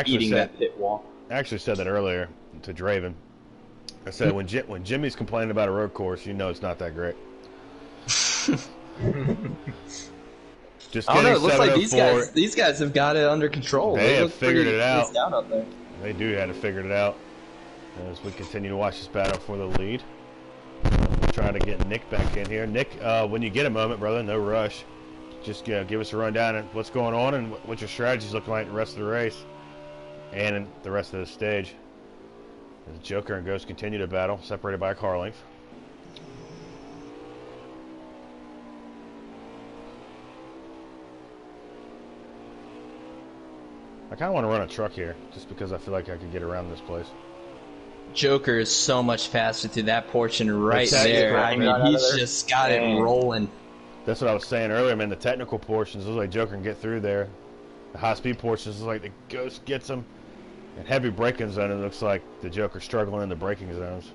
Speaker 4: eating that pit wall.
Speaker 1: I actually said that earlier to Draven. I said when Jimmy's complaining about a road course, you know it's not that great. Just
Speaker 4: I don't know.
Speaker 1: kidding,
Speaker 4: It looks like
Speaker 1: 704.
Speaker 4: these guys have got it under control.
Speaker 1: They have
Speaker 4: look
Speaker 1: figured
Speaker 4: pretty
Speaker 1: it out.
Speaker 4: spaced out up there.
Speaker 1: They do have to figure it out. As we continue to watch this battle for the lead. Trying to get Nick back in here. Nick, when you get a moment, brother, no rush. just give us a rundown of what's going on and what your strategy's looking like the rest of the race and in the rest of the stage. As Joker and Ghost continue to battle, separated by a car length. I kind of want to run a truck here, just because I feel like I could get around this place.
Speaker 4: Joker is so much faster through that portion right there. I mean,
Speaker 5: Right
Speaker 4: he's just got it rolling.
Speaker 1: That's what I was saying earlier, man. The technical portions looks like Joker can get through there. The high-speed portions looks like the Ghost gets them. And heavy braking zone, it looks like the Joker's struggling in the braking zones.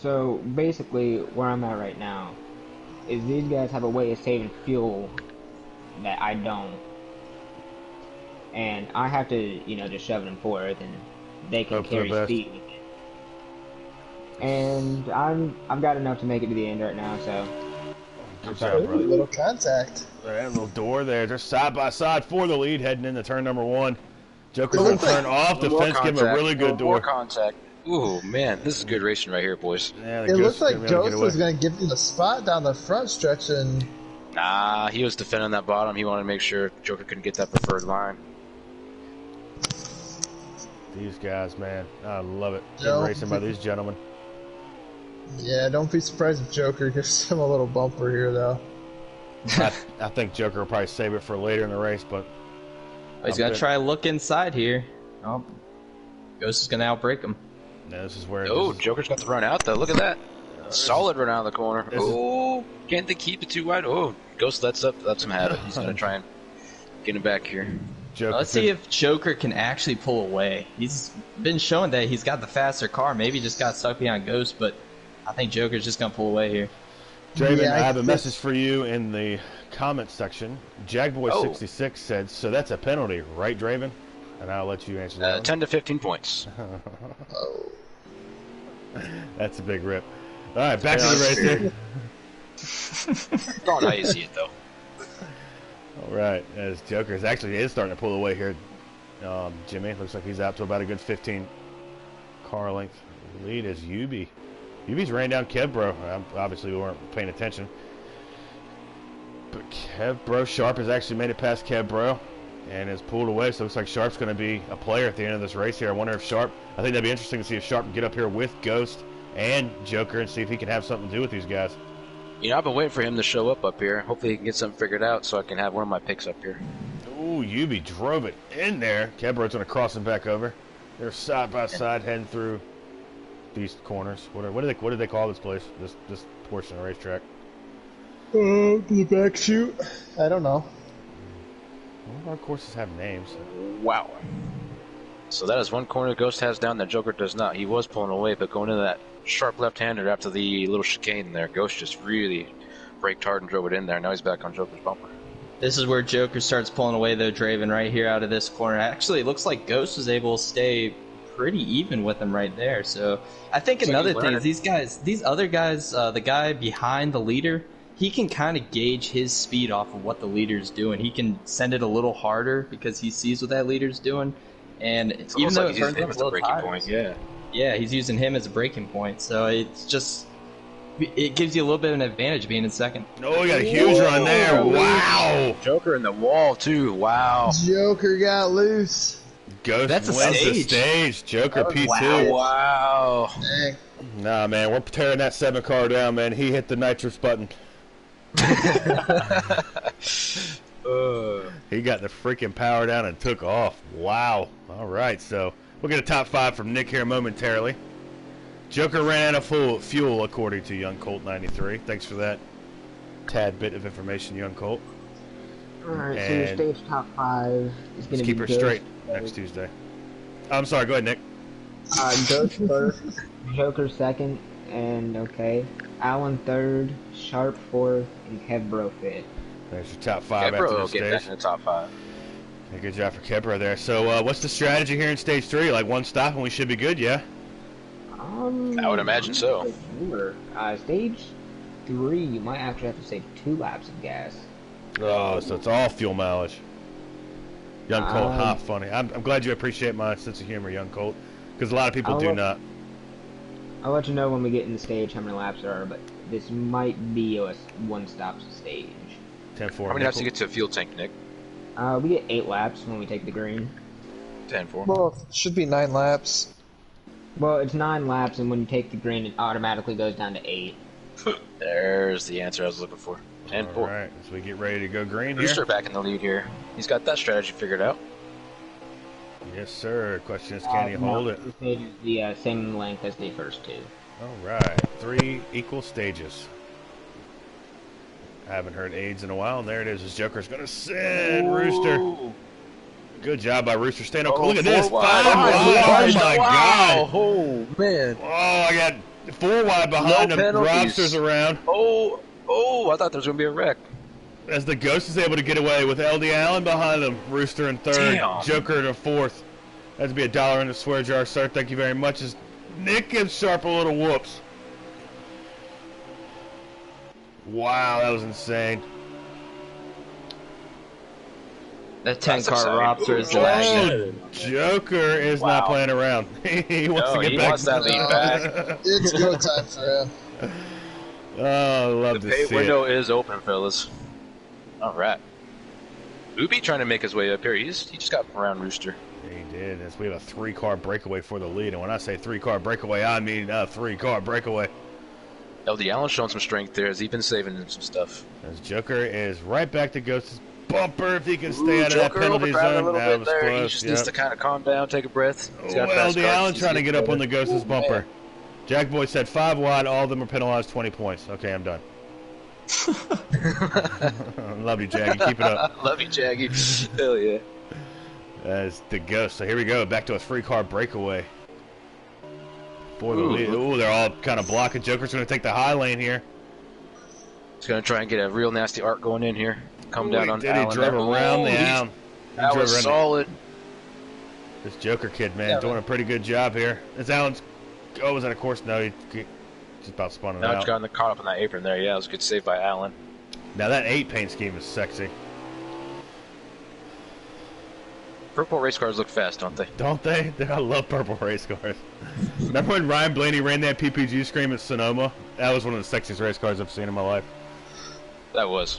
Speaker 5: So basically, where I'm at right now is these guys have a way of saving fuel that I don't, and I have to, you know, just shove them forward, and they can
Speaker 1: Hope for the
Speaker 5: carry
Speaker 1: best.
Speaker 5: speed. And I've got enough to make it to the end right now, so.
Speaker 1: Good
Speaker 3: Ooh,
Speaker 1: job, brother.
Speaker 3: little contact.
Speaker 1: That little door there. They're side by side for the lead heading into turn number 1. Joker's
Speaker 3: It
Speaker 1: going
Speaker 3: looks
Speaker 1: to turn off the
Speaker 2: More
Speaker 1: fence, give him a
Speaker 2: contact,
Speaker 1: really good
Speaker 2: more
Speaker 1: door.
Speaker 2: contact. Ooh, man, this is good racing right here, boys.
Speaker 1: Yeah, the
Speaker 3: It
Speaker 1: Ghost
Speaker 3: looked like
Speaker 1: is gonna be able to
Speaker 3: Ghost
Speaker 1: get
Speaker 3: was
Speaker 1: away.
Speaker 3: going to give him the spot down the front stretch, and
Speaker 2: Nah, he was defending that bottom. He wanted to make sure Joker couldn't get that preferred line.
Speaker 1: These guys, man, I love it. Good
Speaker 3: No.
Speaker 1: racing by these gentlemen.
Speaker 3: yeah, don't be surprised if Joker gives him a little bumper here, though.
Speaker 1: I think Joker will probably save it for later in the race, but
Speaker 4: He's going to try to look inside here. Oh, Ghost is going to outbreak him.
Speaker 1: no, this is where.
Speaker 2: Oh,
Speaker 1: this is-
Speaker 2: Joker's got the run out, though. Look at that. Solid run out of the corner.
Speaker 1: This is-
Speaker 2: Oh, can't they keep it too wide? Oh, Ghost lets him have it. He's going to try and get him back here.
Speaker 1: Joker
Speaker 4: Let's see if Joker can actually pull away. He's been showing that he's got the faster car. Maybe he just got stuck behind Ghost, but I think Joker's just going to pull away here.
Speaker 1: Draven,
Speaker 3: Yeah,
Speaker 1: I have a
Speaker 3: think-
Speaker 1: message for you in the comment section. Jagboy66 said, so that's a penalty, right, Draven? And I'll let you answer that. one.
Speaker 2: 10 to 15 points.
Speaker 3: Oh.
Speaker 1: That's a big rip. All right, back to the race here.
Speaker 2: It's all how you see it, though.
Speaker 1: All right, as Joker is starting to pull away here. Jimmy looks like he's out to about a good 15 car length lead as Yubi. Yubi's ran down Kevbro. Obviously, we weren't paying attention. But Kevbro, Sharp has actually made it past Kevbro and has pulled away. So it looks like Sharp's going to be a player at the end of this race here. I wonder if I think that'd be interesting to see if Sharp can get up here with Ghost and Joker and see if he can have something to do with these guys.
Speaker 2: You know, I've been waiting for him to show up here. Hopefully he can get something figured out so I can have one of my picks up here.
Speaker 1: Ooh, Yubi drove it in there. Kevbro's going to cross him back over. They're side by side heading through these corners. What do they call this place? This portion of the racetrack?
Speaker 3: The back shoot? I don't know.
Speaker 1: All of our courses have names.
Speaker 2: Wow. So that is one corner Ghost has down that Joker does not. He was pulling away, but going into that sharp left-hander after the little chicane there, Ghost just really braked hard and drove it in there. Now he's back on Joker's bumper.
Speaker 4: This is where Joker starts pulling away, though, Draven, right here out of this corner. Actually, it looks like Ghost was able to stay pretty even with him right there. So I think
Speaker 2: It's like
Speaker 4: another
Speaker 2: he's
Speaker 4: thing
Speaker 2: learning.
Speaker 4: is these other guys, the guy behind the leader, he can kind of gauge his speed off of what the leader's doing. He can send it a little harder because he sees what that leader's doing. And
Speaker 2: It's
Speaker 4: even
Speaker 2: almost
Speaker 4: though
Speaker 2: like
Speaker 4: it
Speaker 2: he's
Speaker 4: turns
Speaker 2: using
Speaker 4: up
Speaker 2: him
Speaker 4: a
Speaker 2: as a
Speaker 4: little
Speaker 2: breaking
Speaker 4: tired,
Speaker 2: point. Yeah.
Speaker 4: yeah, he's using him as a breaking point. So it's just, it gives you a little bit of an advantage being in second.
Speaker 1: Oh, we got a huge run there.
Speaker 2: Whoa.
Speaker 1: Wow.
Speaker 2: Joker in the wall, too. Wow.
Speaker 3: Joker got loose.
Speaker 1: Ghost
Speaker 4: That's a
Speaker 1: wins the
Speaker 4: stage.
Speaker 1: stage. Joker P2.
Speaker 2: Wow.
Speaker 3: Dang.
Speaker 1: Nah, man, we're tearing that 7 car down, man. He hit the nitrous button. He got the freaking power down and took off. Wow. All right, so we'll get a top 5 from Nick here momentarily. Joker ran out of fuel, according to Young Colt 93. Thanks for that tad bit of information, Young Colt.
Speaker 5: Alright, so your
Speaker 1: And
Speaker 5: stage top 5 is going
Speaker 1: Let's
Speaker 5: to be
Speaker 1: keep her
Speaker 5: Ghost
Speaker 1: straight
Speaker 5: first,
Speaker 1: next Tuesday. I'm sorry, go ahead, Nick.
Speaker 5: Ghost first, Joker second, and Alan third, Sharp fourth, and Kevbro fifth.
Speaker 1: There's your top 5
Speaker 2: Yeah,
Speaker 1: after
Speaker 2: bro,
Speaker 1: this
Speaker 2: get
Speaker 1: stage.
Speaker 2: back in the top 5.
Speaker 1: Yeah, good job for Kepler there. So, what's the strategy here in stage 3? Like one stop and we should be good, yeah?
Speaker 2: I would imagine so.
Speaker 5: I'm not sure. Stage 3, you might actually have to save 2 laps of gas.
Speaker 1: Oh, so it's all fuel mileage. Young Colt,
Speaker 5: Um,
Speaker 1: funny. I'm glad you appreciate my sense of humor, Young Colt, because a lot of people do not.
Speaker 5: I'll let you know when we get in the stage how many laps there are, but this might be a one-stop stage.
Speaker 1: 10-4.
Speaker 2: How many laps do you get to a fuel tank, Nick?
Speaker 5: We get 8 laps when we take the green.
Speaker 2: 10-4.
Speaker 3: Well, it should be 9 laps.
Speaker 5: Well, it's 9 laps, and when you take the green, it automatically goes down to 8.
Speaker 2: There's the answer I was looking for. 10-4.
Speaker 1: All right, so we get ready to go green here.
Speaker 2: Rooster back in the lead here. He's got that strategy figured out.
Speaker 1: Yes, sir. Question is, can he hold it?
Speaker 5: This stage is the same length as the first 2.
Speaker 1: All right, 3 equal stages. I haven't heard AIDS in a while, and there it is. This Joker's going to send Rooster. Good job by Rooster. Staying on. Look at this. 5 wide. Oh, my God.
Speaker 2: Oh, man.
Speaker 1: Oh, I got 4 wide behind him. Robster's around.
Speaker 2: Oh, I thought there was going to be a wreck.
Speaker 1: As the Ghost is able to get away with LD Allen behind him. Rooster in 3rd.
Speaker 2: Damn.
Speaker 1: Joker in 4th. That'd be $1 in the swear jar, sir. Thank you very much. As Nick gives Sharp a little whoops. Wow, that was insane.
Speaker 4: That 10-car Robster is
Speaker 1: Oh,
Speaker 4: lagging.
Speaker 1: Joker is not playing around. He wants to get back.
Speaker 2: Wants that lead back.
Speaker 3: It's go time for him.
Speaker 1: Oh, I love
Speaker 2: The
Speaker 1: to
Speaker 2: pay
Speaker 1: see
Speaker 2: window
Speaker 1: it.
Speaker 2: is open, fellas. All right. Ubi trying to make his way up here. He just got around Rooster.
Speaker 1: He did. As we have a 3-car breakaway for the lead. And when I say 3-car breakaway, I mean a 3-car breakaway.
Speaker 2: LD Allen showing some strength there. Has he been saving some stuff?
Speaker 1: As Joker is right back to Ghost's bumper. If he can stay out of that
Speaker 2: Joker
Speaker 1: penalty
Speaker 2: overdriving
Speaker 1: zone,
Speaker 2: a little
Speaker 1: that
Speaker 2: bit
Speaker 1: was
Speaker 2: there.
Speaker 1: close.
Speaker 2: He just needs to kind of calm down, take a breath. He's got a
Speaker 1: Well,
Speaker 2: fast
Speaker 1: LD
Speaker 2: car.
Speaker 1: Allen
Speaker 2: He's
Speaker 1: trying to get up on the
Speaker 2: better.
Speaker 1: Ghost's bumper. Jack Boy said 5 wide. All of them are penalized 20 points. Okay, I'm done. Love you, Jaggy. Keep it up.
Speaker 2: Love you, Jaggy. Hell yeah.
Speaker 1: As the Ghost. So here we go. Back to a 3-car breakaway. For the lead. Ooh, they're all kind of blocking. Joker's going to take the high lane here.
Speaker 2: He's going to try and get a real nasty arc going in here. Come down on
Speaker 1: He
Speaker 2: Allen.
Speaker 1: drove around the
Speaker 2: He's-
Speaker 1: Allen.
Speaker 2: That was solid.
Speaker 1: This Joker kid, man, doing a pretty good job here. Is Allen's... Oh, was that a course? No, he just about spun it
Speaker 2: Now
Speaker 1: out.
Speaker 2: it's gotten caught up in that apron there. Yeah, it was a good save by Allen.
Speaker 1: Now that 8 paint scheme is sexy.
Speaker 2: Purple race cars look fast, don't they?
Speaker 1: Don't they? I love purple race cars. Remember when Ryan Blaney ran that PPG scream at Sonoma? That was one of the sexiest race cars I've seen in my life.
Speaker 2: That was.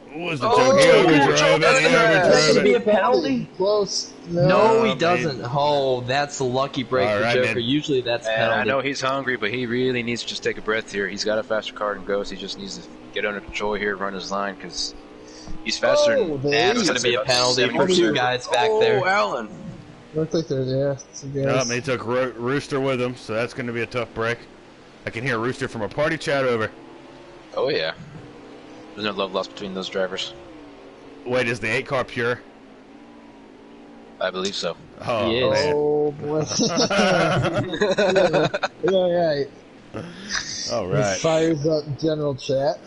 Speaker 1: What was the joke? He overdrove it. He
Speaker 4: That should
Speaker 1: overdrove
Speaker 4: be
Speaker 1: it.
Speaker 4: a penalty.
Speaker 3: Close.
Speaker 4: No, he
Speaker 1: man.
Speaker 4: doesn't. Oh, that's a lucky break
Speaker 1: All
Speaker 4: for
Speaker 1: right,
Speaker 4: Joker.
Speaker 1: man.
Speaker 4: Usually that's
Speaker 2: And
Speaker 4: penalty.
Speaker 2: I know he's hungry, but he really needs to just take a breath here. He's got a faster car than Ghost. He just needs to get under control here, run his line, because he's faster than
Speaker 3: there
Speaker 4: That's
Speaker 3: is.
Speaker 4: going to be a penalty for
Speaker 2: 70%.
Speaker 4: 2 guys back there.
Speaker 2: Allen.
Speaker 3: Looks like they're there. Some guys.
Speaker 1: He took Rooster with him, so that's going to be a tough break. I can hear Rooster from a party chat over.
Speaker 2: Oh, yeah. There's no love lost between those drivers.
Speaker 1: Wait, is the 8-car pure?
Speaker 2: I believe so.
Speaker 1: Oh,
Speaker 4: He is.
Speaker 1: man.
Speaker 3: Oh boy. yeah, right.
Speaker 1: All
Speaker 3: He
Speaker 1: right.
Speaker 3: fires up general chat.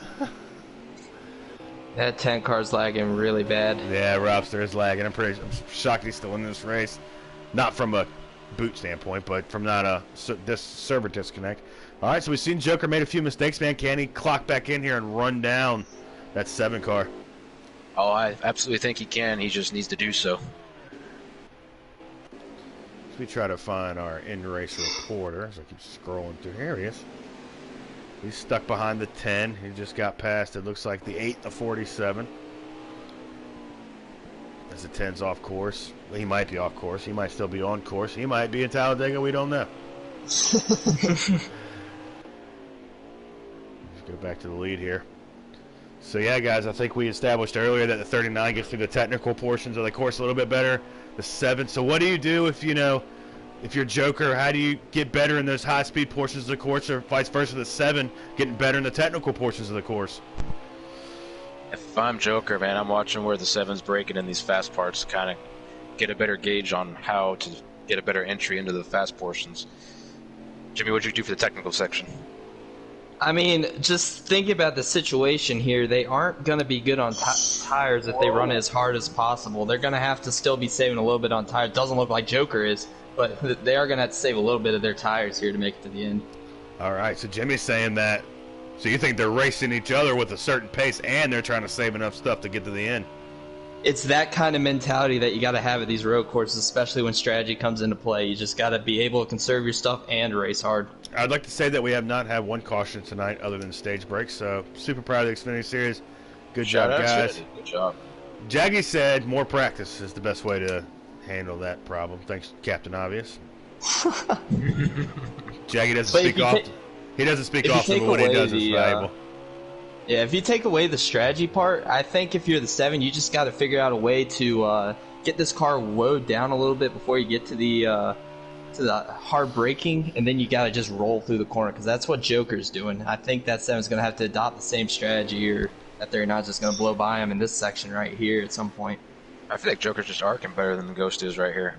Speaker 4: That 10 car's lagging really bad.
Speaker 1: Yeah, Robster is lagging. I'm shocked he's still in this race. Not from a boot standpoint, but from not a this server disconnect. All right, so we've seen Joker made a few mistakes, man. Can he clock back in here and run down that 7-car?
Speaker 2: Oh, I absolutely think he can. He just needs to do so.
Speaker 1: We try to find our in-race reporter. So I keep scrolling through. Here he is. He's stuck behind the 10. He just got past, it looks like, the 8, the 47. As the 10's off course. He might be off course. He might still be on course. He might be in Talladega. We don't know. Let's go back to the lead here. So, yeah, guys, I think we established earlier that the 39 gets through the technical portions of the course a little bit better. The 7. So what do you do if, if you're Joker? How do you get better in those high-speed portions of the course, or vice versa, the 7 getting better in the technical portions of the course?
Speaker 2: If I'm Joker, man, I'm watching where the 7's breaking in these fast parts to kind of get a better gauge on how to get a better entry into the fast portions. Jimmy, what'd you do for the technical section?
Speaker 4: I mean, just think about the situation here. They aren't going to be good on tires if they run as hard as possible. They're going to have to still be saving a little bit on tires. Doesn't look like Joker is, but they are going to have to save a little bit of their tires here to make it to the end.
Speaker 1: All right, so Jimmy's saying that. So you think they're racing each other with a certain pace, and they're trying to save enough stuff to get to the end?
Speaker 4: it's that kind of mentality that you got to have at these road courses, especially when strategy comes into play. You just got to be able to conserve your stuff and race hard.
Speaker 1: I'd like to say that we have not had one caution tonight other than stage breaks, so super proud of the Xfinity Series. Good job, guys.
Speaker 2: Good job.
Speaker 1: Jaggy said more practice is the best way to handle that problem. Thanks, Captain Obvious. Jaggy doesn't speak often. He doesn't speak often, but what he does is valuable.
Speaker 4: Yeah, if you take away the strategy part, I think if you're the 7, you just got to figure out a way to get this car woed down a little bit before you get to the hard braking, and then you got to just roll through the corner, because that's what Joker's doing. I think that 7's going to have to adopt the same strategy, or that they're not just going to blow by him in this section right here at some point.
Speaker 2: I feel like Joker's just arcing better than the Ghost is right here.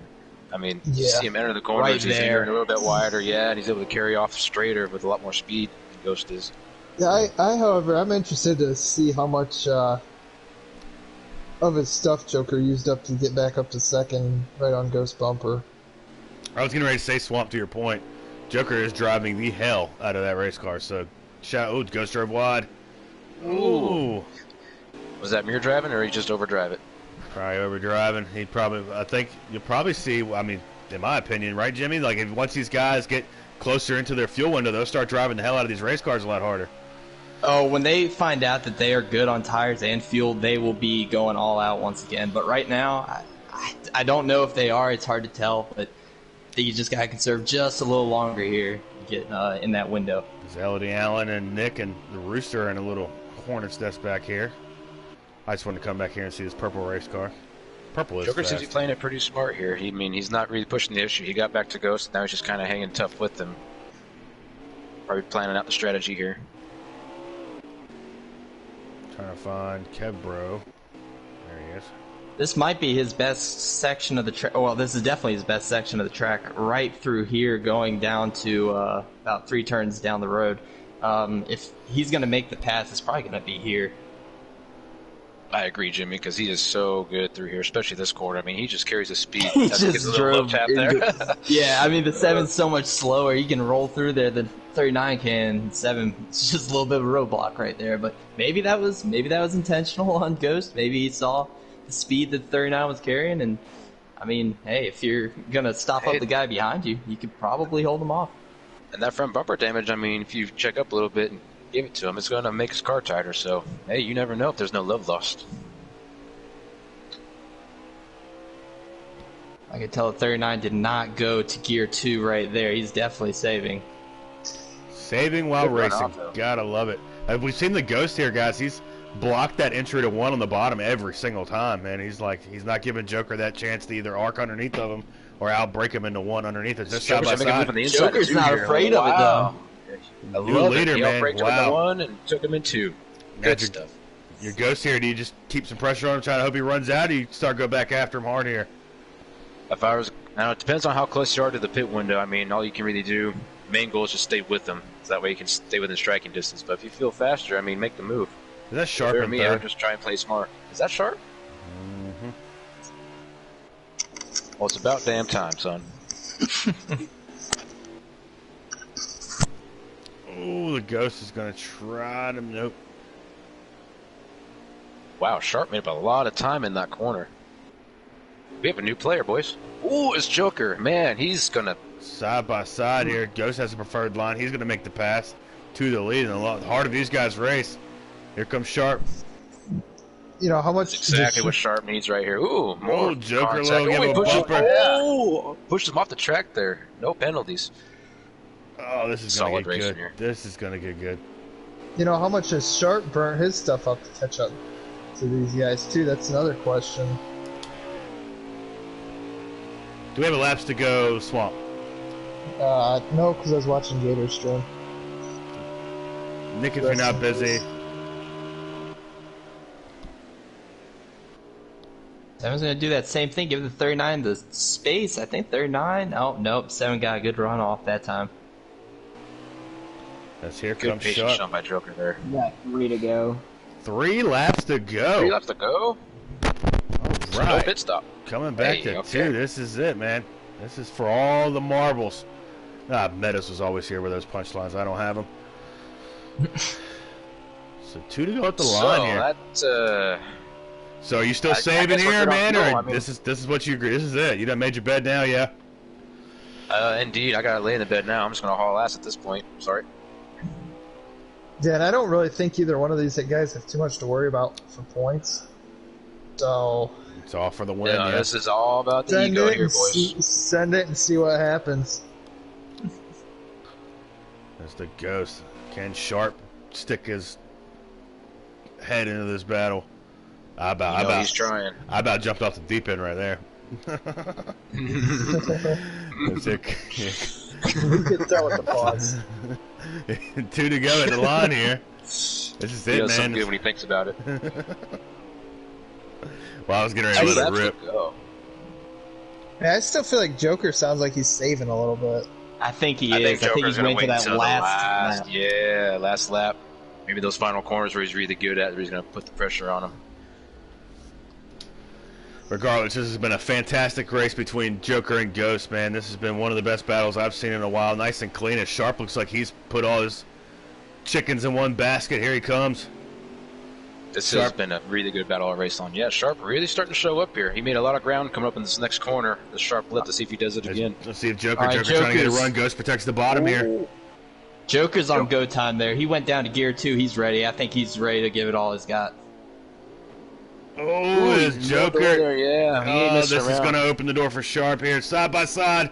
Speaker 2: I mean, you
Speaker 3: Yeah.
Speaker 2: see him enter the corners,
Speaker 4: Right
Speaker 2: he's
Speaker 4: there.
Speaker 2: a little bit wider, yeah, and he's able to carry off straighter with a lot more speed than Ghost is.
Speaker 3: Yeah, however, I'm interested to see how much of his stuff Joker used up to get back up to second right on Ghost Bumper.
Speaker 1: I was getting ready to say, Swamp, to your point, Joker is driving the hell out of that race car, so Ghost drove wide. Ooh.
Speaker 2: Was that mirror driving, or he just overdrive it?
Speaker 1: Probably overdriving. I think you'll probably see, I mean, in my opinion, right, Jimmy? Like, once these guys get closer into their fuel window, they'll start driving the hell out of these race cars a lot harder.
Speaker 4: Oh, when they find out that they are good on tires and fuel, they will be going all out once again. But right now, I don't know if they are. It's hard to tell. But I think you just got to conserve just a little longer here to get in that window.
Speaker 1: Elodie Allen and Nick and the Rooster are in a little hornet's nest back here. I just wanted to come back here and see this purple race car. Purple is
Speaker 2: Joker
Speaker 1: fast.
Speaker 2: seems to be playing it pretty smart here. He's not really pushing the issue. He got back to Ghost, and now he's just kind of hanging tough with them. Probably planning out the strategy here.
Speaker 1: Trying to find Kevbro. There he is.
Speaker 4: This might be his best section of the track. Well, this is definitely his best section of the track, right through here, going down to about 3 turns down the road. If he's going to make the pass, it's probably going to be here.
Speaker 2: I agree, Jimmy, because he is so good through here, especially this corner. I mean, he just carries the speed.
Speaker 4: He
Speaker 2: That's what
Speaker 4: just
Speaker 2: gives a little love tap there.
Speaker 4: Yeah, I mean, the 7's so much slower. He can roll through there than 39 can. 7, it's just a little bit of a roadblock right there. But maybe that was intentional on Ghost. Maybe he saw the speed that 39 was carrying. And, I mean, hey, if you're going to stop up the guy behind you, you could probably hold him off.
Speaker 2: And that front bumper damage, I mean, if you check up a little bit and give it to him, it's going to make his car tighter. So, hey, you never know if there's no love lost.
Speaker 4: I could tell that 39 did not go to gear 2 right there. He's definitely saving.
Speaker 1: Saving while
Speaker 2: Good run
Speaker 1: racing.
Speaker 2: off, though.
Speaker 1: Gotta love it. We've seen the Ghost here, guys. He's blocked that entry to 1 on the bottom every single time, man. He's not giving Joker that chance to either arc underneath of him or outbreak him into 1 underneath it. Just side by side.
Speaker 4: Joker's not afraid of it, though.
Speaker 2: A
Speaker 1: New leader, man.
Speaker 2: He
Speaker 1: Wow.
Speaker 2: into 1 and took him in 2. Good stuff.
Speaker 1: Your Ghost here, do you just keep some pressure on him, try to hope he runs out, or you start go back after him hard here?
Speaker 2: If I was, now it depends on how close you are to the pit window. I mean, all you can really do, main goal is just stay with them, so that way you can stay within striking distance. But if you feel faster, I mean, make the move.
Speaker 1: Is that Sharp
Speaker 2: For
Speaker 1: in
Speaker 2: me, I would
Speaker 1: third?
Speaker 2: just try and play smart. Is that Sharp?
Speaker 1: Mm-hmm.
Speaker 2: Well, it's about damn time, son.
Speaker 1: Ooh, the Ghost is going to try to... Nope.
Speaker 2: Wow, Sharp made up a lot of time in that corner. We have a new player, boys. Ooh, it's Joker. Man, he's going to...
Speaker 1: Side by side here. Ghost has a preferred line. He's going to make the pass to the lead in the heart of these guys' race. Here comes Sharp.
Speaker 3: You know, how much...
Speaker 2: That's exactly what Sharp needs right here. Ooh, more
Speaker 1: Joker
Speaker 2: contact.
Speaker 1: little give
Speaker 2: he
Speaker 1: him a
Speaker 2: pushed
Speaker 1: bumper.
Speaker 2: Oh, pushed him off the track there. No penalties.
Speaker 1: Oh, this is going
Speaker 2: Solid
Speaker 1: to get
Speaker 2: racing
Speaker 1: good.
Speaker 2: here.
Speaker 1: This is going to get good.
Speaker 3: You know, how much has Sharp burnt his stuff up to catch up to these guys, too? That's another question.
Speaker 1: Do we have a laps to go, Swamp?
Speaker 3: No, because I was watching Gator stream.
Speaker 1: Nick, if you're not busy.
Speaker 4: 7's going to do that same thing, give the 39 the space. I think 39. Oh, nope. 7 got a good run off that time.
Speaker 1: That's here
Speaker 2: Good
Speaker 1: comes
Speaker 2: patient
Speaker 1: Sharp.
Speaker 2: shot by Joker there.
Speaker 5: We got 3 to go.
Speaker 1: 3 laps to go.
Speaker 2: 3 laps to go. No
Speaker 1: Right.
Speaker 2: pit stop.
Speaker 1: Coming back
Speaker 2: Hey,
Speaker 1: to
Speaker 2: okay.
Speaker 1: 2. This is it, man. This is for all the marbles. Meadows was always here with those punchlines. I don't have them. So 2 to go at the line here.
Speaker 2: So
Speaker 1: So are you still
Speaker 2: I
Speaker 1: saving
Speaker 2: guess we're
Speaker 1: here,
Speaker 2: good on
Speaker 1: man,
Speaker 2: fuel,
Speaker 1: or
Speaker 2: I mean-
Speaker 1: this is what you agree? This is it. You done made your bed now, yeah?
Speaker 2: Indeed, I gotta lay in the bed now. I'm just gonna haul ass at this point. Sorry.
Speaker 3: Yeah, and I don't really think either one of these guys have too much to worry about for points. So
Speaker 1: It's all for the win.
Speaker 2: Yeah,
Speaker 1: Yeah.
Speaker 2: this is all about the
Speaker 3: send
Speaker 2: ego
Speaker 3: it
Speaker 2: here,
Speaker 3: and
Speaker 2: boys.
Speaker 3: send it and see what happens.
Speaker 1: That's the ghost. Can Sharp stick his head into this battle?
Speaker 2: He's trying.
Speaker 1: I about jumped off the deep end right there. That's it.
Speaker 3: We can tell with the pause.
Speaker 1: 2 to go at the line here. This is
Speaker 2: He
Speaker 1: it,
Speaker 2: does
Speaker 1: man.
Speaker 2: something good when he thinks about it.
Speaker 1: Well, I was getting ready to let it
Speaker 2: Laps
Speaker 1: rip.
Speaker 2: to go.
Speaker 3: Yeah, I still feel like Joker sounds like he's saving a little bit.
Speaker 4: I think he
Speaker 2: I
Speaker 4: is.
Speaker 2: think
Speaker 4: I think
Speaker 2: Joker's
Speaker 4: he's
Speaker 2: gonna
Speaker 4: waiting for
Speaker 2: wait
Speaker 4: that
Speaker 2: until the
Speaker 4: last lap.
Speaker 2: Yeah, last lap. Maybe those final corners where he's really good at, where he's gonna put the pressure on him.
Speaker 1: Regardless, this has been a fantastic race between Joker and Ghost, man. This has been one of the best battles I've seen in a while. Nice and clean. As Sharp looks like he's put all his chickens in one basket. Here he comes.
Speaker 2: This
Speaker 1: Sharp.
Speaker 2: has been a really good battle race on. Yeah, Sharp really starting to show up here. He made a lot of ground coming up in this next corner. The Sharp lip to see if he does it again.
Speaker 1: Let's see if Joker.
Speaker 4: All right,
Speaker 1: Joker trying to get a
Speaker 4: Joker's-
Speaker 1: run. Ghost protects the bottom here.
Speaker 4: Joker's on go time there. He went down to gear 2. He's ready. I think he's ready to give it all he's got.
Speaker 1: Oh, it's Joker.
Speaker 2: There, yeah, he ain't
Speaker 1: Oh, this
Speaker 2: messing
Speaker 1: is
Speaker 2: around.
Speaker 1: going to open the door for Sharp here. Side by side.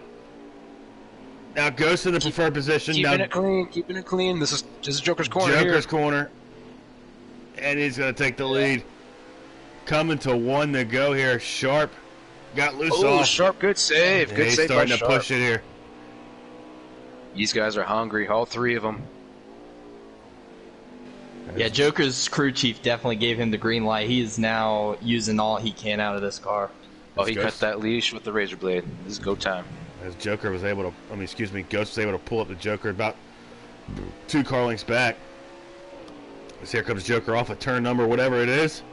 Speaker 1: Now Ghost in the preferred position.
Speaker 2: Keeping
Speaker 1: Now
Speaker 2: it clean, keeping it clean. This is Joker's corner
Speaker 1: Joker's
Speaker 2: here.
Speaker 1: corner. And he's going to take the lead. Coming to 1 to go here. Sharp got loose
Speaker 2: Oh,
Speaker 1: off.
Speaker 2: Sharp, good save. Good
Speaker 1: He's
Speaker 2: save by
Speaker 1: starting to
Speaker 2: Sharp.
Speaker 1: push it here.
Speaker 2: These guys are hungry, all 3 of them.
Speaker 4: Yeah, Joker's crew chief definitely gave him the green light. He is now using all he can out of this car.
Speaker 2: Oh, he cut
Speaker 1: Ghost.
Speaker 2: that leash with the razor blade. This is go time.
Speaker 1: As Joker was able to, Ghost was able to pull up the Joker about 2 car lengths back. As here comes Joker off a turn number, whatever it is.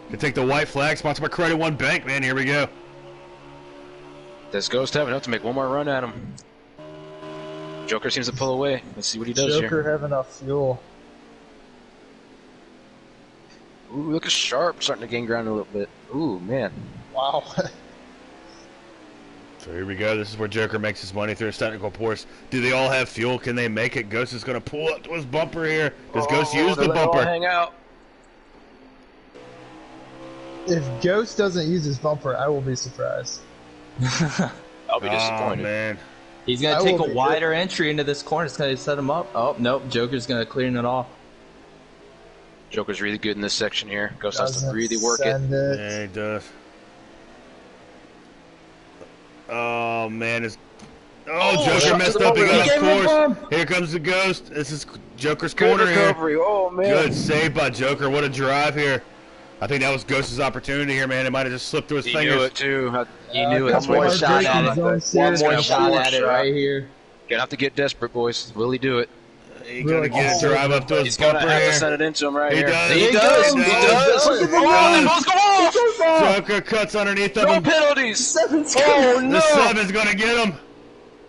Speaker 1: Can take the white flag, sponsored by Credit One Bank, man. Here we go.
Speaker 2: Does Ghost have enough to make one more run at him? Joker seems to pull away. Let's see what he does
Speaker 3: Joker
Speaker 2: here.
Speaker 3: have enough fuel.
Speaker 2: Ooh, look at Sharp starting to gain ground a little bit. Ooh, man.
Speaker 3: Wow.
Speaker 1: So here we go. This is where Joker makes his money through his technical ports. Do they all have fuel? Can they make it? Ghost is going to pull up to his bumper here. Does Ghost use the
Speaker 2: they let it all
Speaker 1: bumper?
Speaker 2: hang out.
Speaker 3: If Ghost doesn't use his bumper, I will be surprised.
Speaker 2: I'll be
Speaker 1: Oh,
Speaker 2: disappointed.
Speaker 1: man.
Speaker 4: He's going
Speaker 3: I
Speaker 4: to take
Speaker 3: will
Speaker 4: a
Speaker 3: be-
Speaker 4: wider entry into this corner. It's going to set him up. Oh, nope. Joker's going to clean it off.
Speaker 2: Joker's really good in this section here. Ghost has to
Speaker 3: Doesn't
Speaker 2: really work it.
Speaker 3: send it.
Speaker 1: Yeah, he does. Oh, man. Joker
Speaker 2: shot
Speaker 1: messed
Speaker 2: to the
Speaker 1: up. He
Speaker 2: bumper.
Speaker 1: got
Speaker 2: He
Speaker 1: off
Speaker 2: gave him a
Speaker 1: course.
Speaker 2: bump.
Speaker 1: Here comes the Ghost. This is Joker's
Speaker 2: Good
Speaker 1: corner here.
Speaker 2: recovery. Oh, man.
Speaker 1: Good save by Joker. What a drive here. I think that was Ghost's opportunity here, man. It might have just slipped through his
Speaker 2: He
Speaker 1: fingers.
Speaker 2: knew it, too. He knew it.
Speaker 3: Couple
Speaker 4: One more
Speaker 3: more
Speaker 4: shot
Speaker 3: breaking
Speaker 4: at it.
Speaker 3: zones
Speaker 4: One
Speaker 3: here.
Speaker 4: more
Speaker 2: Yeah,
Speaker 4: shot
Speaker 2: one more
Speaker 4: at it
Speaker 2: shot.
Speaker 4: right here.
Speaker 2: Gonna have to get desperate, boys. Will he do it?
Speaker 1: He got to
Speaker 3: Really
Speaker 1: get a
Speaker 3: awesome.
Speaker 1: drive up to his
Speaker 2: He's gonna
Speaker 1: bumper
Speaker 2: have
Speaker 1: here.
Speaker 2: to send it into him right
Speaker 1: He
Speaker 2: here.
Speaker 1: does.
Speaker 2: He
Speaker 1: He
Speaker 2: does.
Speaker 1: does.
Speaker 2: He
Speaker 1: He
Speaker 2: does.
Speaker 1: does.
Speaker 2: Oh, they both go off.
Speaker 1: Joker cuts underneath of
Speaker 2: No
Speaker 1: him.
Speaker 2: penalties. Oh,
Speaker 1: The
Speaker 2: no.
Speaker 1: 7's going to get him.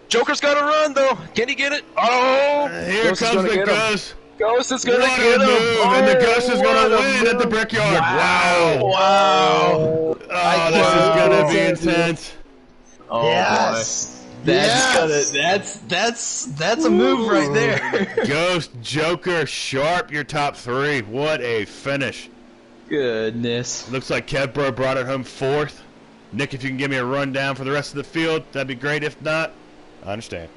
Speaker 2: Joker's got to run, though. Can he get it? Oh.
Speaker 1: Here
Speaker 2: Ghost is
Speaker 1: comes
Speaker 2: gonna
Speaker 1: the
Speaker 2: get him.
Speaker 1: Ghost.
Speaker 2: Ghost is going to
Speaker 1: What
Speaker 2: get
Speaker 1: a
Speaker 2: him.
Speaker 1: move. And the Ghost is going
Speaker 2: what
Speaker 1: to
Speaker 2: a
Speaker 1: win at the
Speaker 2: move.
Speaker 1: Brickyard. Wow.
Speaker 2: Wow.
Speaker 1: Oh, this is going to be intense.
Speaker 4: Oh,
Speaker 3: Yes.
Speaker 4: boy. That's
Speaker 3: Yes.
Speaker 4: that's a move right there.
Speaker 1: Ghost, Joker, Sharp, your top 3. What a finish.
Speaker 4: Goodness.
Speaker 1: Looks like Kevbro brought it home 4th. Nick, if you can give me a rundown for the rest of the field, that'd be great. If not, I understand.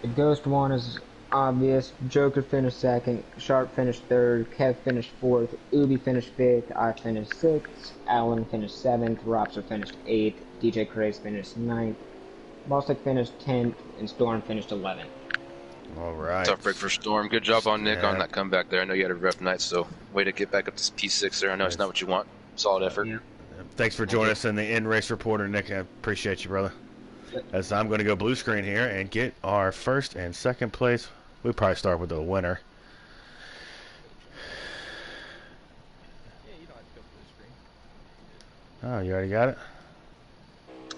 Speaker 5: The Ghost one is obvious. Joker finished 2nd. Sharp finished 3rd. Kev finished 4th. Ubi finished 5th. I finished 6th. Allen finished 7th. Robster finished 8th. DJ Craze finished 9th. Bostic finished 10th. And Storm finished 11th.
Speaker 1: All right.
Speaker 2: Tough break for Storm. Good job on Nick
Speaker 1: Yeah.
Speaker 2: on that comeback there. I know you had a rough night, so way to get back up to P6 there. I know it's not what you want. Solid effort.
Speaker 5: Yeah.
Speaker 1: Thanks for joining us in the in-race reporter, Nick. I appreciate you, brother. As I'm going to go blue screen here and get our 1st and 2nd place. We'll probably start with the winner. Oh, you already got it?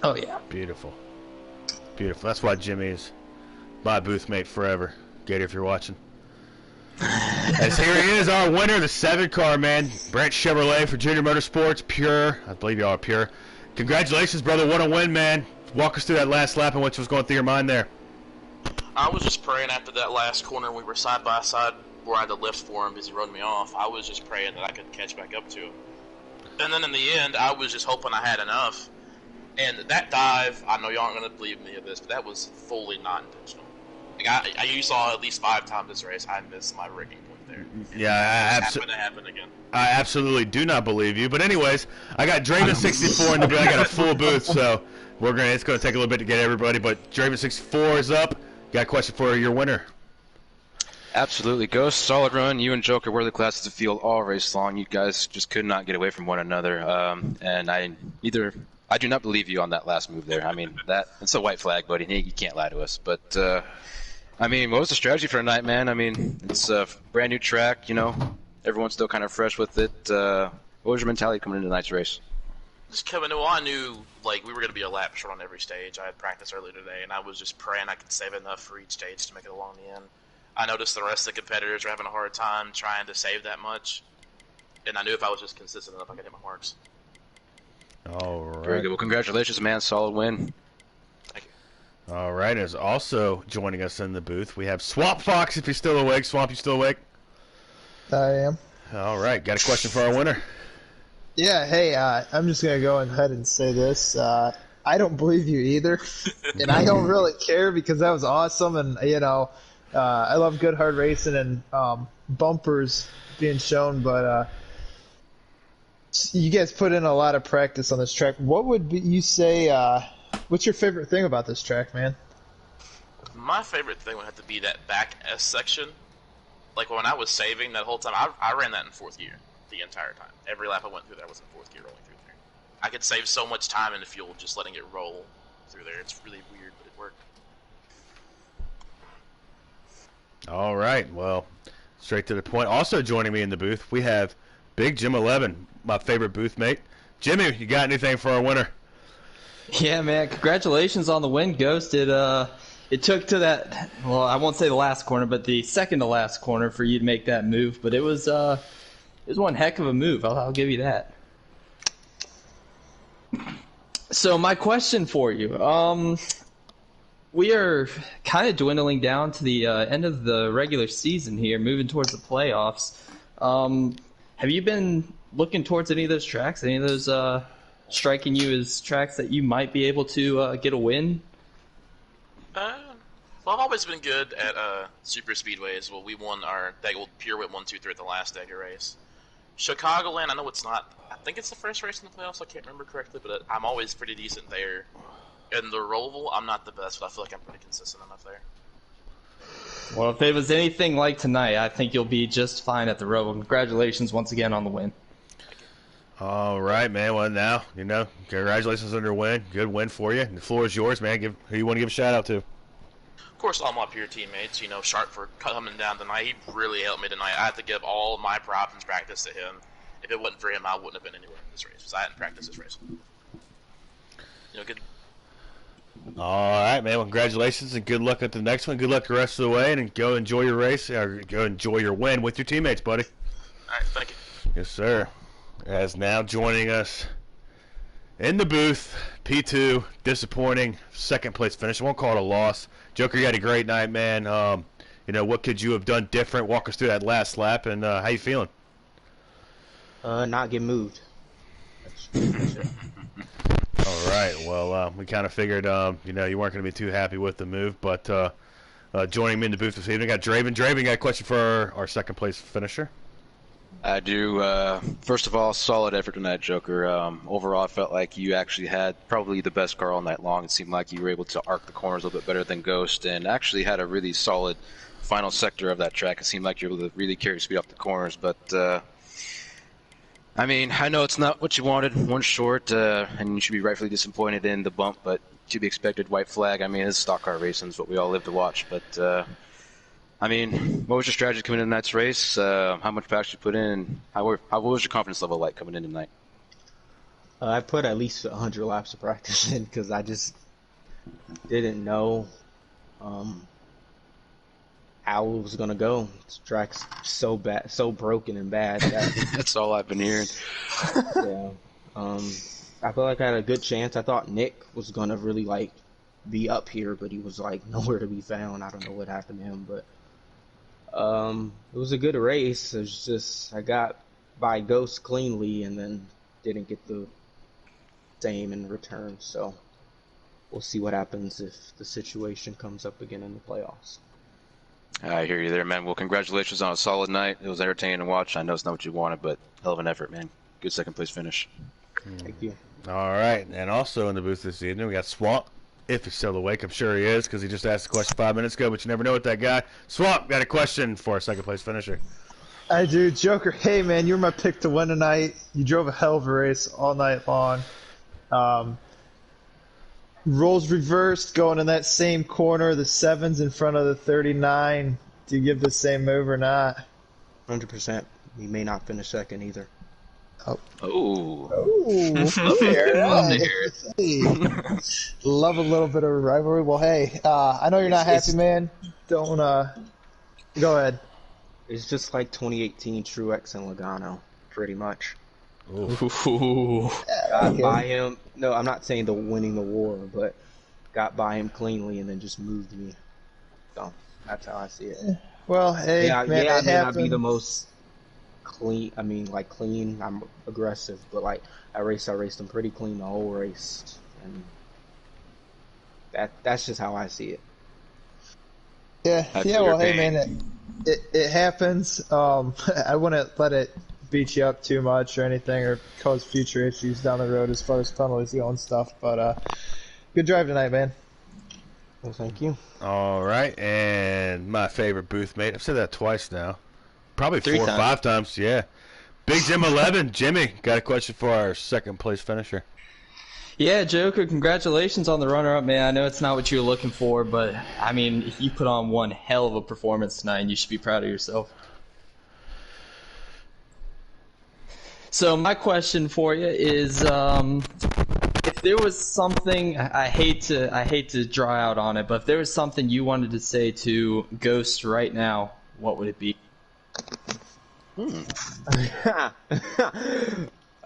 Speaker 4: Oh yeah.
Speaker 1: Beautiful. Beautiful. That's why Jimmy's my booth mate forever. Gator, if you're watching. As here he is, our winner, the 7-car, man. Brent Chevrolet for Junior Motorsports, Pure. I believe you are Pure. Congratulations, brother. What a win, man. Walk us through that last lap and what was going through your mind there.
Speaker 6: I was just praying after that last corner. We were side by side where I had to lift for him because he rode me off. I was just praying that I could catch back up to him. And then in the end, I was just hoping I had enough. And that dive, I know y'all aren't going to believe me of this, but that was fully not intentional. Like you saw at least 5 times this race, I missed my rigging point there.
Speaker 1: Yeah, I
Speaker 6: happened to happen again.
Speaker 1: I absolutely do not believe you. But anyways, I got Draven 64 in the booth. I got a full booth, so it's going to take a little bit to get everybody. But Draven 64 is up. Got a question for your winner.
Speaker 2: Absolutely, Ghost. Solid run. You and Joker were the classes of field all race long. You guys just could not get away from one another. And I do not believe you on that last move there. I mean, it's a white flag, buddy. You can't lie to us. But I mean, what was the strategy for tonight, man? I mean, it's a brand new track. You know, everyone's still kind of fresh with it. What was your mentality coming into tonight's race?
Speaker 6: Just coming, well, I knew like we were going to be a lap short on every stage. I had practice earlier today, and I was just praying I could save enough for each stage to make it along the end. I noticed the rest of the competitors were having a hard time trying to save that much, and I knew if I was just consistent enough, I could hit my marks.
Speaker 1: All right.
Speaker 2: Very good. Well, congratulations, man. Solid win.
Speaker 6: Thank you.
Speaker 1: All right. Is also joining us in the booth, we have Swamp Fox. If you're still awake, Swamp, you still awake?
Speaker 3: I am.
Speaker 1: All right. Got a question for our winner.
Speaker 3: Yeah, hey, I'm just going to go ahead and say this. I don't believe you either, and I don't really care because that was awesome, and, you know, I love good hard racing and bumpers being shown, but you guys put in a lot of practice on this track. What would you say, what's your favorite thing about this track, man?
Speaker 6: My favorite thing would have to be that back S section. Like when I was saving that whole time, I ran that in 4th gear the entire time. Every lap I went through there, I was in 4th gear rolling through there. I could save so much time in the fuel just letting it roll through there. It's really weird, but it worked.
Speaker 1: All right. Well, straight to the point. Also joining me in the booth, we have Big Jim 11, my favorite booth mate. Jimmy, you got anything for our winner?
Speaker 4: Yeah, man. Congratulations on the win, Ghost. It took to that, well, I won't say the last corner, but the second to last corner for you to make that move. But it was one heck of a move. I'll give you that. So my question for you, we are kind of dwindling down to the end of the regular season here, moving towards the playoffs. Have you been looking towards any of those tracks? Any of those striking you as tracks that you might be able to get a win?
Speaker 6: Well, I've always been good at super speedways. Well, we won our Pure Wit 1-2-3 at the last Dagger race. Chicagoland, I know it's not. I think it's the first race in the playoffs. I can't remember correctly, but I'm always pretty decent there. In the Roval, I'm not the best, but I feel like I'm pretty consistent enough there.
Speaker 4: Well, if it was anything like tonight, I think you'll be just fine at the Roval. Congratulations once again on the win.
Speaker 1: All right, man. Well, now, you know, congratulations on your win. Good win for you. The floor is yours, man. Who you want to give a shout-out to?
Speaker 6: Of course, all my peer teammates, you know, Sharp for coming down tonight. He really helped me tonight. I had to give all my props and practice to him. If it wasn't for him, I wouldn't have been anywhere in this race because I hadn't practiced this race. You know, good.
Speaker 1: All right, man. Well, congratulations and good luck at the next one. Good luck the rest of the way, and go enjoy your race, or go enjoy your win with your teammates, buddy.
Speaker 6: All right, thank you.
Speaker 1: Yes, sir. As now joining us in the booth, P2, disappointing second place finish. I won't call it a loss. Joker, you had a great night, man. You know, what could you have done different? Walk us through that last lap, and how you feeling?
Speaker 5: Not get moved.
Speaker 1: All right. Well, we kind of figured, you know, you weren't going to be too happy with the move, but joining me in the booth this evening, I got Draven. Draven, got a question for our second place finisher.
Speaker 2: I do. First of all, solid effort tonight, Joker. Overall, I felt like you actually had probably the best car all night long. It seemed like you were able to arc the corners a little bit better than Ghost, and actually had a really solid final sector of that track. It seemed like you were able to really carry speed off the corners, but I mean, I know it's not what you wanted, one short, and you should be rightfully disappointed in the bump, but to be expected, white flag. I mean, it's stock car racing, is what we all live to watch, but I mean, what was your strategy coming into tonight's race? How much practice you put in? What was your confidence level like coming in tonight?
Speaker 5: I put at least 100 laps of practice in because I just didn't know how
Speaker 7: how it was gonna go. This track's so bad, so broken and bad. That,
Speaker 2: That's all I've been hearing.
Speaker 7: yeah. I feel like I had a good chance. I thought Nick was gonna really like be up here, but he was like nowhere to be found. I don't know what happened to him, but it was a good race. It was just I got by Ghost cleanly and then didn't get the same in return. So we'll see what happens if the situation comes up again in the playoffs.
Speaker 2: I hear you there, man. Well, congratulations on a solid night. It was entertaining to watch. I know it's not what you wanted, but hell of an effort, man. Good second place finish.
Speaker 7: Thank you.
Speaker 1: All right, and also in the booth this evening, we got Swamp. If he's still awake, I'm sure he is, because he just asked the question 5 minutes ago, but you never know with that guy. Swamp, got a question for a second place finisher.
Speaker 3: I do. Joker, hey, man, you were my pick to win tonight. You drove a hell of a race all night long. Roles reversed, going in that same corner, the 7's in front of the 39. Do you give the same move or not?
Speaker 7: 100%. He may not finish second either.
Speaker 2: Oh.
Speaker 3: Ooh, love to hear it. Love a little bit of rivalry. Well, hey, I know you're not happy, man. Don't go ahead.
Speaker 7: It's just like 2018 Truex and Logano, pretty much.
Speaker 4: Ooh.
Speaker 7: Got by him. No, I'm not saying the winning the war, but got by him cleanly and then just moved me. So that's how I see it.
Speaker 3: Well, hey,
Speaker 7: Yeah,
Speaker 3: man,
Speaker 7: I
Speaker 3: it
Speaker 7: may not be
Speaker 3: happened.
Speaker 7: the most clean. I mean, like clean. I'm aggressive, but like I raced them pretty clean the whole race, and that's just how I see it.
Speaker 3: Yeah,
Speaker 2: I
Speaker 3: yeah.
Speaker 2: feel
Speaker 3: Well,
Speaker 2: your
Speaker 3: hey,
Speaker 2: pain.
Speaker 3: man, it happens. I wouldn't let it beat you up too much or anything, or cause future issues down the road as far as penalties go and stuff. But good drive tonight, man.
Speaker 7: Well, thank you.
Speaker 1: All right, and my favorite booth mate. I've said that twice now. Probably
Speaker 4: 3
Speaker 1: 4 or
Speaker 4: times.
Speaker 1: 5 times, yeah. Big Jim 11, Jimmy, got a question for our second place finisher.
Speaker 4: Yeah, Joker, congratulations on the runner-up, man. I know it's not what you were looking for, but, I mean, you put on one hell of a performance tonight, and you should be proud of yourself. So my question for you is, if there was something, I hate to draw out on it, but if there was something you wanted to say to Ghost right now, what would it be?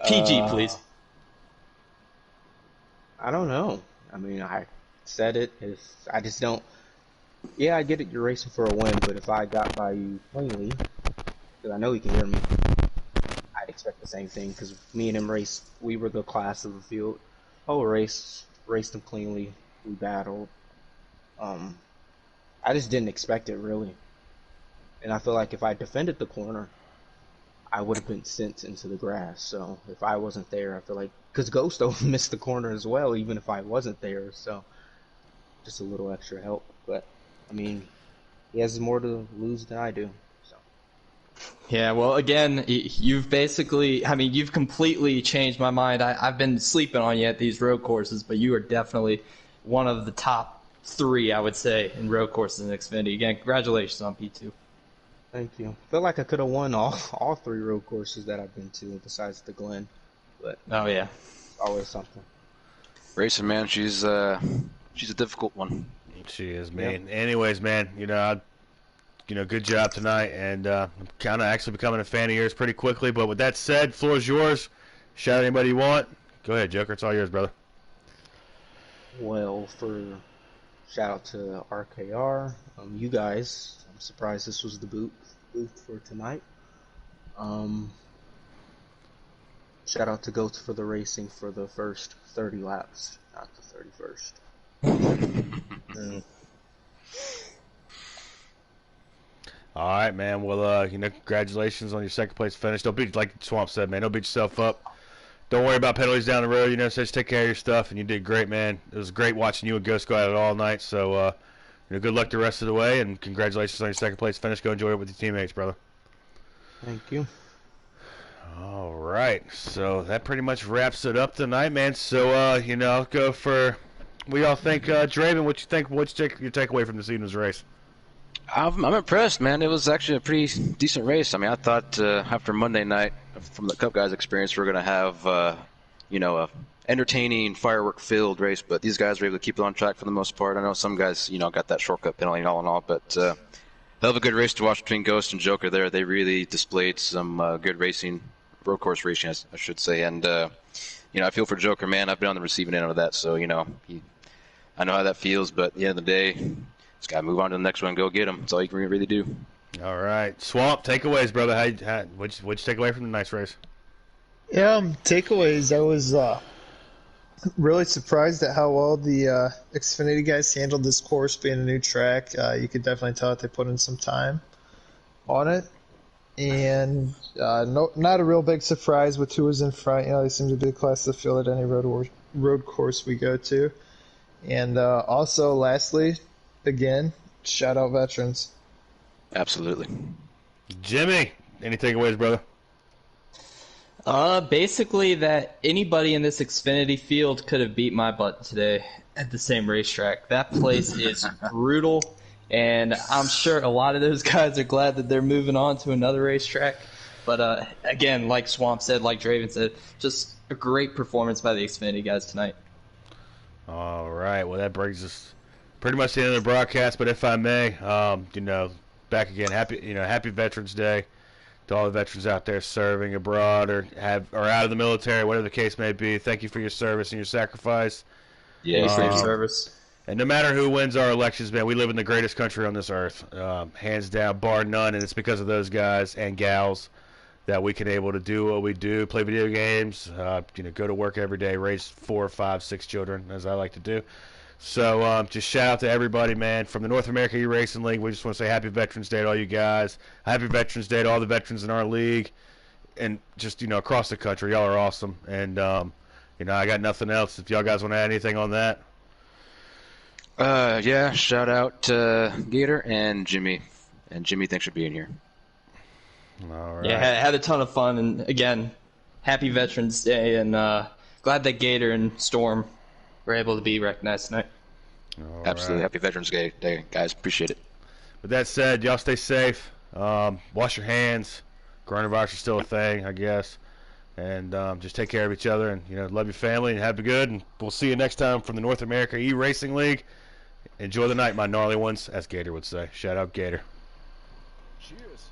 Speaker 4: PG, please.
Speaker 7: I don't know. I mean, I said it. I just don't. Yeah, I get it. You're racing for a win, but if I got by you cleanly, because I know he can hear me, I'd expect the same thing. Because me and him raced. We were the class of the field. Whole race, raced him cleanly. We battled. I just didn't expect it really, and I feel like if I defended the corner, I would have been sent into the grass. So if I wasn't there, I feel like because Ghosto missed the corner as well, even if I wasn't there. So just a little extra help. But I mean, he has more to lose than I do. So
Speaker 4: Yeah, well, again, you've basically, I mean, you've completely changed my mind. I've been sleeping on you at these road courses, but you are definitely one of the top 3, I would say, in road courses in Xfinity. Again, congratulations on P2.
Speaker 7: thank you. I feel like I could have won all 3 road courses that I've been to besides the Glen, but
Speaker 4: Oh, yeah.
Speaker 7: it's always something.
Speaker 2: Racing, man, she's a difficult one.
Speaker 1: She is, man. Anyways, man, good job tonight, and I'm kind of actually becoming a fan of yours pretty quickly. But with that said, floor is yours. Shout out anybody you want. Go ahead, Joker. It's all yours, brother.
Speaker 7: Well, shout out to RKR, you guys. I'm surprised this was the booth for tonight. Shout out to Goats for the racing for the first 30 laps, not the 31st.
Speaker 1: All right, man. Well, congratulations on your second place finish. Don't beat, like Swamp said, man. Don't beat yourself up. Don't worry about penalties down the road. So just take care of your stuff, and you did great, man. It was great watching you and Ghost go at it all night. So, good luck the rest of the way, and congratulations on your second place finish. Go enjoy it with your teammates, brother.
Speaker 7: Thank you.
Speaker 1: All right. So that pretty much wraps it up tonight, man. So, I'll go for. What y'all think, Draven? What you think? What's your takeaway from this evening's race?
Speaker 2: I'm impressed, man. It was actually a pretty decent race. I mean, I thought after Monday night, from the Cup guys' experience, we're going to have, a entertaining, firework-filled race. But these guys were able to keep it on track for the most part. I know some guys, got that shortcut penalty and all in all. But Hell of a good race to watch between Ghost and Joker there. They really displayed some good racing, road course racing, I should say. And, I feel for Joker, man. I've been on the receiving end of that, so, I know how that feels. But at the end of the day, just got to move on to the next one and go get him. That's all you can really do.
Speaker 1: All right. Swamp, takeaways, brother. What'd you take away from the nice race?
Speaker 3: Yeah, takeaways. I was really surprised at how well the Xfinity guys handled this course being a new track. You could definitely tell that they put in some time on it. And not a real big surprise with who was in front. They seem to be the class of the field at any road course we go to. And also, lastly, again, shout out veterans.
Speaker 2: Absolutely.
Speaker 1: Jimmy, any takeaways, brother?
Speaker 4: Basically that anybody in this Xfinity field could have beat my butt today at the same racetrack. That place is brutal, and I'm sure a lot of those guys are glad that they're moving on to another racetrack. But again, like Swamp said, like Draven said, just a great performance by the Xfinity guys tonight.
Speaker 1: All right. Well, that brings us pretty much to the end of the broadcast. But if I may, back again, happy Veterans Day to all the veterans out there serving abroad or out of the military, whatever the case may be. Thank you for your service and your sacrifice.
Speaker 4: Yeah, for your service.
Speaker 1: And no matter who wins our elections, man, we live in the greatest country on this earth, hands down, bar none. And it's because of those guys and gals that we can able to do what we do, play video games, go to work every day, raise 4, 5, 6 children, as I like to do. So just shout out to everybody, man, from the North America E-Racing League. We just want to say Happy Veterans Day to all you guys. Happy Veterans Day to all the veterans in our league, and just across the country. Y'all are awesome, and I got nothing else. If y'all guys want to add anything on that.
Speaker 2: Yeah, shout out to Gator and Jimmy. And Jimmy, thanks for being here.
Speaker 1: All right.
Speaker 4: Yeah, had a ton of fun, and again, Happy Veterans Day, and glad that Gator and Storm were able to be recognized tonight.
Speaker 1: All
Speaker 2: Absolutely.
Speaker 1: right.
Speaker 2: Happy Veterans Day, guys. Appreciate it.
Speaker 1: With that said, y'all stay safe. Wash your hands. Coronavirus is still a thing, I guess. And just take care of each other, and love your family and have a good. And we'll see you next time from the North America E-Racing League. Enjoy the night, my gnarly ones, as Gator would say. Shout out Gator.
Speaker 8: Cheers.